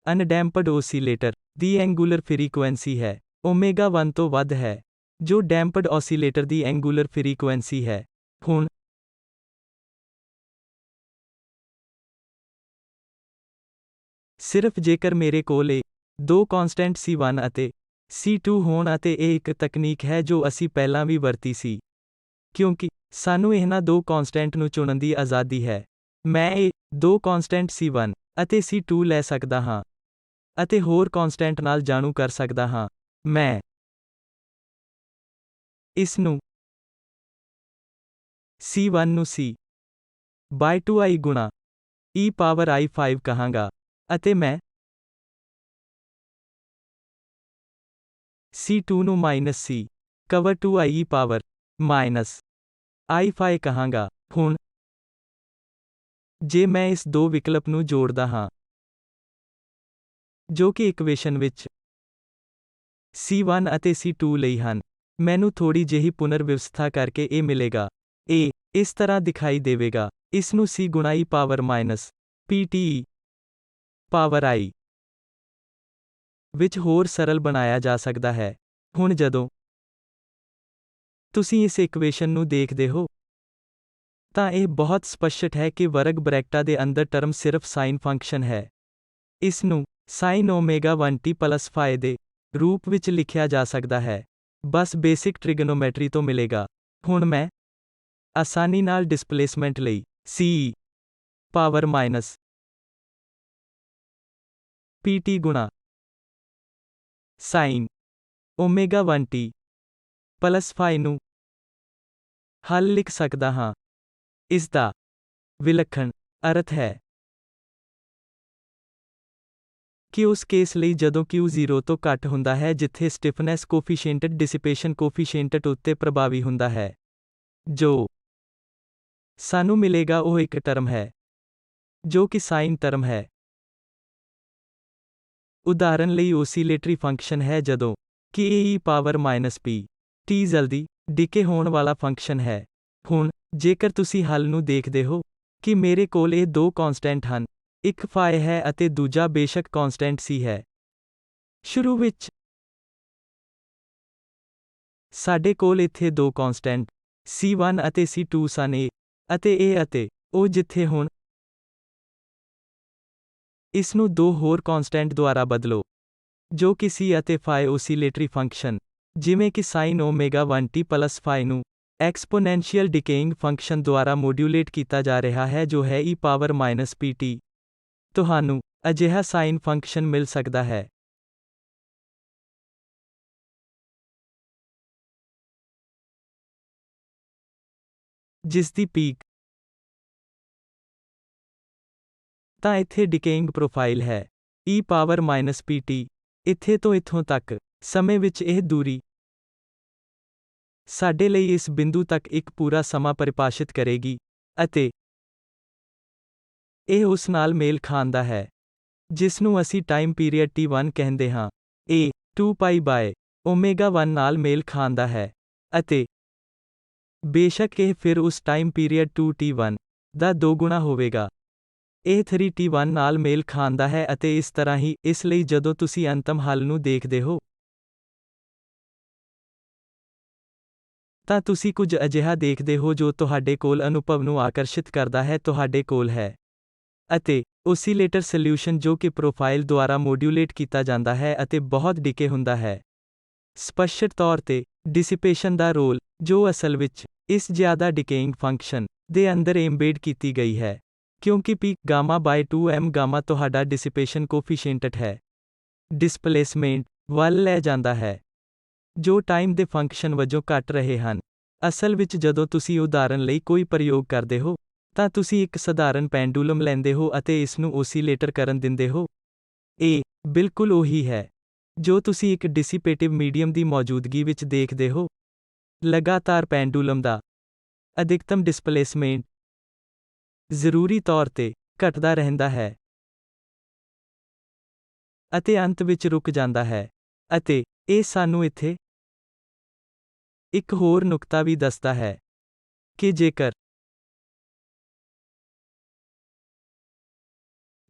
ਅਨਡੈਂਪਡ ਓਸੀਲੇਟਰ ਦੀ ਐਂਗੂਲਰ ਫ੍ਰੀਕੁਐਂਸੀ ਹੈ, ਓਮੇਗਾ 1 ਤੋਂ ਵੱਧ ਹੈ, ਜੋ ਡੈਂਪਡ ਓਸੀਲੇਟਰ ਦੀ ਐਂਗੂਲਰ ਫ੍ਰੀਕੁਐਂਸੀ ਹੈ। ਹੁਣ ਸਿਰਫ ਜੇਕਰ ਮੇਰੇ ਕੋਲ ਇਹ ਦੋ ਕਨਸਟੈਂਟ c1 ਅਤੇ c2 ਹੋਣ, ਅਤੇ ਇਹ ਇੱਕ ਤਕਨੀਕ ਹੈ ਜੋ ਅਸੀਂ ਪਹਿਲਾਂ ਵੀ ਵਰਤੀ ਸੀ, ਕਿਉਂਕਿ ਸਾਨੂੰ ਇਹਨਾਂ ਦੋ ਕਨਸਟੈਂਟ ਨੂੰ ਚੁਣਨ ਦੀ ਆਜ਼ਾਦੀ ਹੈ। ਮੈਂ ਇਹ ਦੋ ਕਨਸਟੈਂਟ c1 ਅਤੇ c2 ਲੈ ਸਕਦਾ ਹਾਂ ਅਤੇ ਹੋਰ ਕਨਸਟੈਂਟ ਨਾਲ ਜਾਣੂ ਕਰ ਸਕਦਾ ਹਾਂ। ਮੈਂ ਇਸ ਨੂੰ c1 ਨੂੰ c/2i ਗੁਣਾ e ਪਾਵਰ i5 ਕਹਾਂਗਾ, ਅਤੇ ਮੈਂ c2 ਨੂੰ minus c/2i e power minus i5 ਕਹਾਂਗਾ। ਹੁਣ ਜੇ ਮੈਂ ਇਸ ਦੋ ਵਿਕਲਪ ਨੂੰ ਜੋੜਦਾ ਹਾਂ, ਜੋ ਕਿ ਇਕੁਏਸ਼ਨ ਵਿੱਚ c1 ਅਤੇ c2 ਲਈ ਹਨ, ਮੈਨੂੰ ਥੋੜੀ ਜਿਹੀ ਪੁਨਰ ਵਿਵਸਥਾ ਕਰਕੇ ਇਹ ਮਿਲੇਗਾ। ਇਹ ਇਸ ਤਰ੍ਹਾਂ ਦਿਖਾਈ ਦੇਵੇਗਾ। ਇਸ ਨੂੰ c ਗੁਣਾ e power minus pt power i ਵਿੱਚ ਹੋਰ ਸਰਲ ਬਣਾਇਆ ਜਾ ਸਕਦਾ ਹੈ। ਹੁਣ ਜਦੋਂ ਤੁਸੀਂ ਇਸ ਇਕੁਏਸ਼ਨ ਨੂੰ ਦੇਖਦੇ ਹੋ, ਤਾਂ ਇਹ ਬਹੁਤ ਸਪਸ਼ਟ ਹੈ ਕਿ ਵਰਗ ਬ੍ਰੈਕਟਾਂ ਦੇ ਅੰਦਰ ਟਰਮ ਸਿਰਫ ਸਾਈਨ ਫੰਕਸ਼ਨ ਹੈ। ਇਸ ਨੂੰ sin omega 1t plus phi ਦੇ ਰੂਪ ਵਿੱਚ ਲਿਖਿਆ ਜਾ ਸਕਦਾ ਹੈ, ਬਸ ਬੇਸਿਕ ਟ੍ਰਿਗਨੋਮੈਟਰੀ ਤੋਂ ਮਿਲੇਗਾ। ਹੁਣ ਮੈਂ ਆਸਾਨੀ ਨਾਲ ਡਿਸਪਲੇਸਮੈਂਟ ਲਈ c ਪਾਵਰ ਮਾਈਨਸ pt ਗੁਣਾ sin omega 1t plus phi ਨੂੰ ਹੱਲ ਲਿਖ ਸਕਦਾ ਹਾਂ। ਇਸ ਦਾ ਵਿਲੱਖਣ ਅਰਥ ਹੈ ਕਿ ਉਸ ਕੇਸ ਲਈ ਜਦੋਂ Q 0 ਤੋਂ ਘੱਟ ਹੁੰਦਾ ਹੈ ਜਿੱਥੇ ਸਟਿਫਨੈਸ ਕੋਫੀਸ਼ੀਐਂਟ ਡਿਸਿਪੇਸ਼ਨ ਕੋਫੀਸ਼ੀਐਂਟ ਉੱਤੇ ਪ੍ਰਭਾਵੀ ਹੁੰਦਾ ਹੈ, ਜੋ ਸਾਨੂੰ ਮਿਲੇਗਾ ਉਹ ਇੱਕ ਟਰਮ ਹੈ, ਜੋ ਕਿ ਸਾਈਨ ਟਰਮ ਹੈ। ਉਦਾਹਰਨ ਲਈ ਓਸੀਲੇਟਰੀ ਫੰਕਸ਼ਨ ਹੈ ਜਦੋਂ ਕਿ ਇਹ e ਪਾਵਰ ਮਾਈਨਸ pt ਜਲਦੀ ਡਿਕੇ ਹੋਣ ਵਾਲਾ ਫੰਕਸ਼ਨ ਹੈ। ਹੁਣ ਜੇਕਰ ਤੁਸੀਂ ਹੱਲ ਨੂੰ ਦੇਖਦੇ ਹੋ ਕਿ ਮੇਰੇ ਕੋਲ ਇਹ ਦੋ ਕਨਸਟੈਂਟ ਹਨ, ਇੱਕ phi ਹੈ ਅਤੇ ਦੂਜਾ ਬੇਸ਼ੱਕ ਕਨਸਟੈਂਟ c ਹੈ। ਸ਼ੁਰੂ ਵਿੱਚ ਸਾਡੇ ਕੋਲ ਇੱਥੇ ਦੋ ਕਨਸਟੈਂਟ c1 ਅਤੇ c2 ਸਨ, ਅਤੇ ਇਹ ਅਤੇ ਉਹ ਜਿੱਥੇ ਹੁਣ ਇਸ ਨੂੰ ਦੋ ਹੋਰ ਕਨਸਟੈਂਟ ਦੁਆਰਾ ਬਦਲੋ, ਜੋ ਕਿ c ਅਤੇ phi ਓਸੀਲੇਟਰੀ ਫੰਕਸ਼ਨ, ਜਿਵੇਂ ਕਿ sin omega 1t plus phi ਨੂੰ ਐਕਸਪੋਨੈਂਸ਼ੀਅਲ ਡਿਕੇਇੰਗ ਫੰਕਸ਼ਨ ਦੁਆਰਾ ਮੋਡਿਊਲੇਟ ਕੀਤਾ ਜਾ ਰਿਹਾ ਹੈ ਜੋ ਹੈ e⁻pt। ਤੁਹਾਨੂੰ ਅਜਿਹਾ ਸਾਈਨ ਫੰਕਸ਼ਨ ਮਿਲ ਸਕਦਾ ਹੈ ਜਿਸ ਦੀ ਪੀਕ ਤਾਂ ਇੱਥੇ ਡਿਕੇਇੰਗ ਪ੍ਰੋਫਾਈਲ ਹੈ e⁻pt। ਇੱਥੇ ਤੋਂ ਇੱਥੋਂ ਤੱਕ ਸਮੇਂ ਵਿੱਚ ਇਹ ਦੂਰੀ ਸਾਡੇ ਲਈ ਇਸ ਬਿੰਦੂ ਤੱਕ ਇੱਕ ਪੂਰਾ ਸਮਾਂ ਪਰਿਭਾਸ਼ਿਤ ਕਰੇਗੀ ਅਤੇ ਇਹ ਉਸ ਨਾਲ ਮੇਲ ਖਾਂਦਾ ਹੈ ਜਿਸ ਨੂੰ ਅਸੀਂ ਟਾਈਮ ਪੀਰੀਅਡ t1 ਕਹਿੰਦੇ ਹਾਂ। ਇਹ 2π/ω1 ਨਾਲ ਮੇਲ ਖਾਂਦਾ ਹੈ ਅਤੇ ਬੇਸ਼ੱਕ ਇਹ ਫਿਰ ਉਸ ਟਾਈਮ ਪੀਰੀਅਡ 2t1 ਦਾ ਦੋਗੁਣਾ ਹੋਵੇਗਾ। ਇਹ 3t1 ਨਾਲ ਮੇਲ ਖਾਂਦਾ ਹੈ ਅਤੇ ਇਸ ਤਰ੍ਹਾਂ ਹੀ। ਇਸ ਲਈ ਜਦੋਂ ਤੁਸੀਂ ਅੰਤਮ ਹੱਲ ਨੂੰ ਦੇਖਦੇ ਹੋ ਤਾਂ ਤੁਸੀਂ ਕੁਝ ਅਜਿਹਾ ਦੇਖਦੇ ਹੋ ਜੋ ਤੁਹਾਡੇ ਕੋਲ ਅਨੁਭਵ ਨੂੰ ਆਕਰਸ਼ਿਤ ਕਰਦਾ ਹੈ। ਤੁਹਾਡੇ ਕੋਲ ਹੈ ਅਤੇ ਓਸੀਲੇਟਰ ਸੋਲਿਊਸ਼ਨ ਜੋ ਕਿ ਪ੍ਰੋਫਾਈਲ ਦੁਆਰਾ ਮੋਡਿਊਲੇਟ ਕੀਤਾ ਜਾਂਦਾ ਹੈ ਅਤੇ ਬਹੁਤ ਡਿਕੇ ਹੁੰਦਾ ਹੈ। ਸਪਸ਼ਟ ਤੌਰ ਤੇ ਡਿਸਿਪੇਸ਼ਨ ਦਾ ਰੋਲ ਜੋ ਅਸਲ ਵਿੱਚ ਇਸ ਜ਼ਿਆਦਾ ਡਿਕੇਇੰਗ ਫੰਕਸ਼ਨ ਦੇ ਅੰਦਰ ਏਮਬੈਡ ਕੀਤੀ ਗਈ ਹੈ ਕਿਉਂਕਿ p γ/2m ਗਾਮਾ ਤੁਹਾਡਾ ਡਿਸਿਪੇਸ਼ਨ ਕੋਫੀਸ਼ੀਐਂਟ ਹੈ ਡਿਸਪਲੇਸਮੈਂਟ ਵੱਲ ਲੈ ਜਾਂਦਾ ਹੈ ਜੋ ਟਾਈਮ ਦੇ ਫੰਕਸ਼ਨ ਵਜੋਂ ਘਟ ਰਹੇ ਹਨ। ਅਸਲ ਵਿੱਚ ਜਦੋਂ ਤੁਸੀਂ ਉਦਾਹਰਨ ਲਈ ਕੋਈ ਪ੍ਰਯੋਗ ਕਰਦੇ ਹੋ ਤਾਂ ਤੁਸੀਂ ਇੱਕ ਸਧਾਰਨ ਪੈਂਡੂਲਮ ਲੈਂਦੇ ਹੋ ਅਤੇ ਇਸ ਨੂੰ ਓਸੀਲੇਟਰ ਕਰਨ ਦਿੰਦੇ ਹੋ। ਇਹ ਬਿਲਕੁਲ ਉਹੀ ਹੈ ਜੋ ਤੁਸੀਂ ਇੱਕ ਡਿਸਿਪੇਟਿਵ ਮੀਡੀਅਮ ਦੀ ਮੌਜੂਦਗੀ ਵਿੱਚ ਦੇਖਦੇ ਹੋ। ਲਗਾਤਾਰ ਪੈਂਡੂਲਮ ਦਾ ਅਧਿਕਤਮ ਡਿਸਪਲੇਸਮੈਂਟ ਜ਼ਰੂਰੀ ਤੌਰ ਤੇ ਘਟਦਾ ਰਹਿੰਦਾ ਹੈ ਅਤੇ ਅੰਤ ਵਿੱਚ ਰੁਕ ਜਾਂਦਾ ਹੈ ਅਤੇ ਇਹ ਸਾਨੂੰ ਇੱਥੇ ਇੱਕ ਹੋਰ ਨੁਕਤਾ ਵੀ ਦੱਸਦਾ ਹੈ ਕਿ ਜੇਕਰ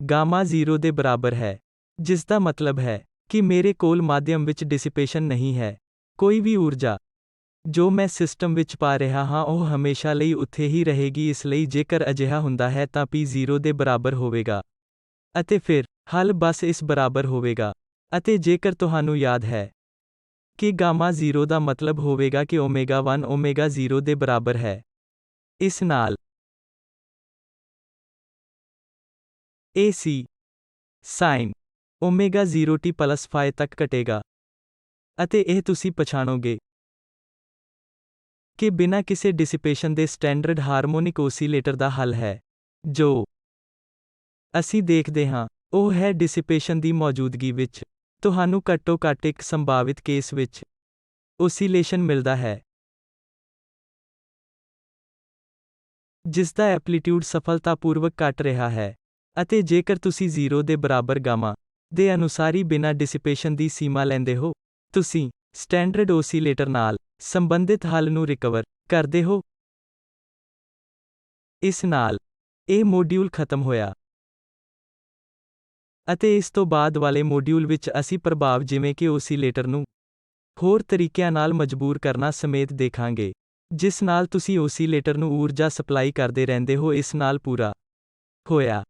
ਗਾਮਾ 0 ਦੇ ਬਰਾਬਰ ਹੈ ਜਿਸ ਦਾ ਮਤਲਬ ਹੈ ਕਿ ਮੇਰੇ ਕੋਲ ਮਾਧਿਅਮ ਵਿੱਚ ਡਿਸਿਪੇਸ਼ਨ ਨਹੀਂ ਹੈ, ਕੋਈ ਵੀ ਊਰਜਾ ਜੋ ਮੈਂ ਸਿਸਟਮ ਵਿੱਚ ਪਾ ਰਿਹਾ ਹਾਂ ਉਹ ਹਮੇਸ਼ਾ ਲਈ ਉੱਥੇ ਹੀ ਰਹੇਗੀ। ਇਸ ਲਈ ਜੇਕਰ ਅਜਿਹਾ ਹੁੰਦਾ ਹੈ ਤਾਂ p 0 ਦੇ ਬਰਾਬਰ ਹੋਵੇਗਾ ਅਤੇ ਫਿਰ ਹੱਲ ਬਸ ਇਸ ਬਰਾਬਰ ਹੋਵੇਗਾ। ਅਤੇ ਜੇਕਰ ਤੁਹਾਨੂੰ ਯਾਦ ਹੈ ਕਿ ਗਾਮਾ 0 ਦਾ ਮਤਲਬ ਹੋਵੇਗਾ ਕਿ ω1 ω0 ਦੇ ਬਰਾਬਰ ਹੈ। ਇਸ ਨਾਲ AC ਸਾਈਨ ω0t ϕ ਤੱਕ ਘਟੇਗਾ ਅਤੇ ਇਹ ਤੁਸੀਂ ਪਛਾਣੋਗੇ ਕਿ ਬਿਨਾਂ ਕਿਸੇ ਡਿਸਿਪੇਸ਼ਨ ਦੇ ਸਟੈਂਡਰਡ ਹਾਰਮੋਨਿਕ ਓਸੀਲੇਟਰ ਦਾ ਹੱਲ ਹੈ। ਜੋ ਅਸੀਂ ਦੇਖਦੇ ਹਾਂ ਉਹ ਹੈ ਡਿਸਿਪੇਸ਼ਨ ਦੀ ਮੌਜੂਦਗੀ ਵਿੱਚ ਤੁਹਾਨੂੰ ਘੱਟੋ ਘੱਟ ਇੱਕ ਸੰਭਾਵਿਤ ਕੇਸ ਵਿੱਚ ਓਸੀਲੇਸ਼ਨ ਮਿਲਦਾ ਹੈ ਜਿਸ ਦਾ ਐਂਪਲੀਟਿਊਡ ਸਫਲਤਾਪੂਰਵਕ ਘਟ ਰਿਹਾ ਹੈ। ਅਤੇ ਜੇਕਰ ਤੁਸੀਂ 0 ਦੇ ਬਰਾਬਰ ਗਾਮਾ ਦੇ ਅਨੁਸਾਰੀ ਬਿਨਾਂ ਡਿਸਿਪੇਸ਼ਨ ਦੀ ਸੀਮਾ ਲੈਂਦੇ ਹੋ ਤੁਸੀਂ ਸਟੈਂਡਰਡ ਓਸੀਲੇਟਰ ਨਾਲ ਸੰਬੰਧਿਤ ਹੱਲ ਨੂੰ ਰਿਕਵਰ ਕਰਦੇ ਹੋ। ਇਸ ਨਾਲ ਇਹ ਮੋਡਿਊਲ ਖਤਮ ਹੋਇਆ ਅਤੇ ਇਸ ਤੋਂ ਬਾਅਦ ਵਾਲੇ ਮੋਡਿਊਲ ਵਿੱਚ ਅਸੀਂ ਪ੍ਰਭਾਵ ਜਿਵੇਂ ਕਿ ਓਸੀਲੇਟਰ ਨੂੰ ਹੋਰ ਤਰੀਕਿਆਂ ਨਾਲ ਮਜਬੂਰ ਕਰਨਾ ਸਮੇਤ ਦੇਖਾਂਗੇ ਜਿਸ ਨਾਲ ਤੁਸੀਂ ਓਸੀਲੇਟਰ ਨੂੰ ਊਰਜਾ ਸਪਲਾਈ ਕਰਦੇ ਰਹਿੰਦੇ ਹੋ। ਇਸ ਨਾਲ ਪੂਰਾ ਹੋਇਆ।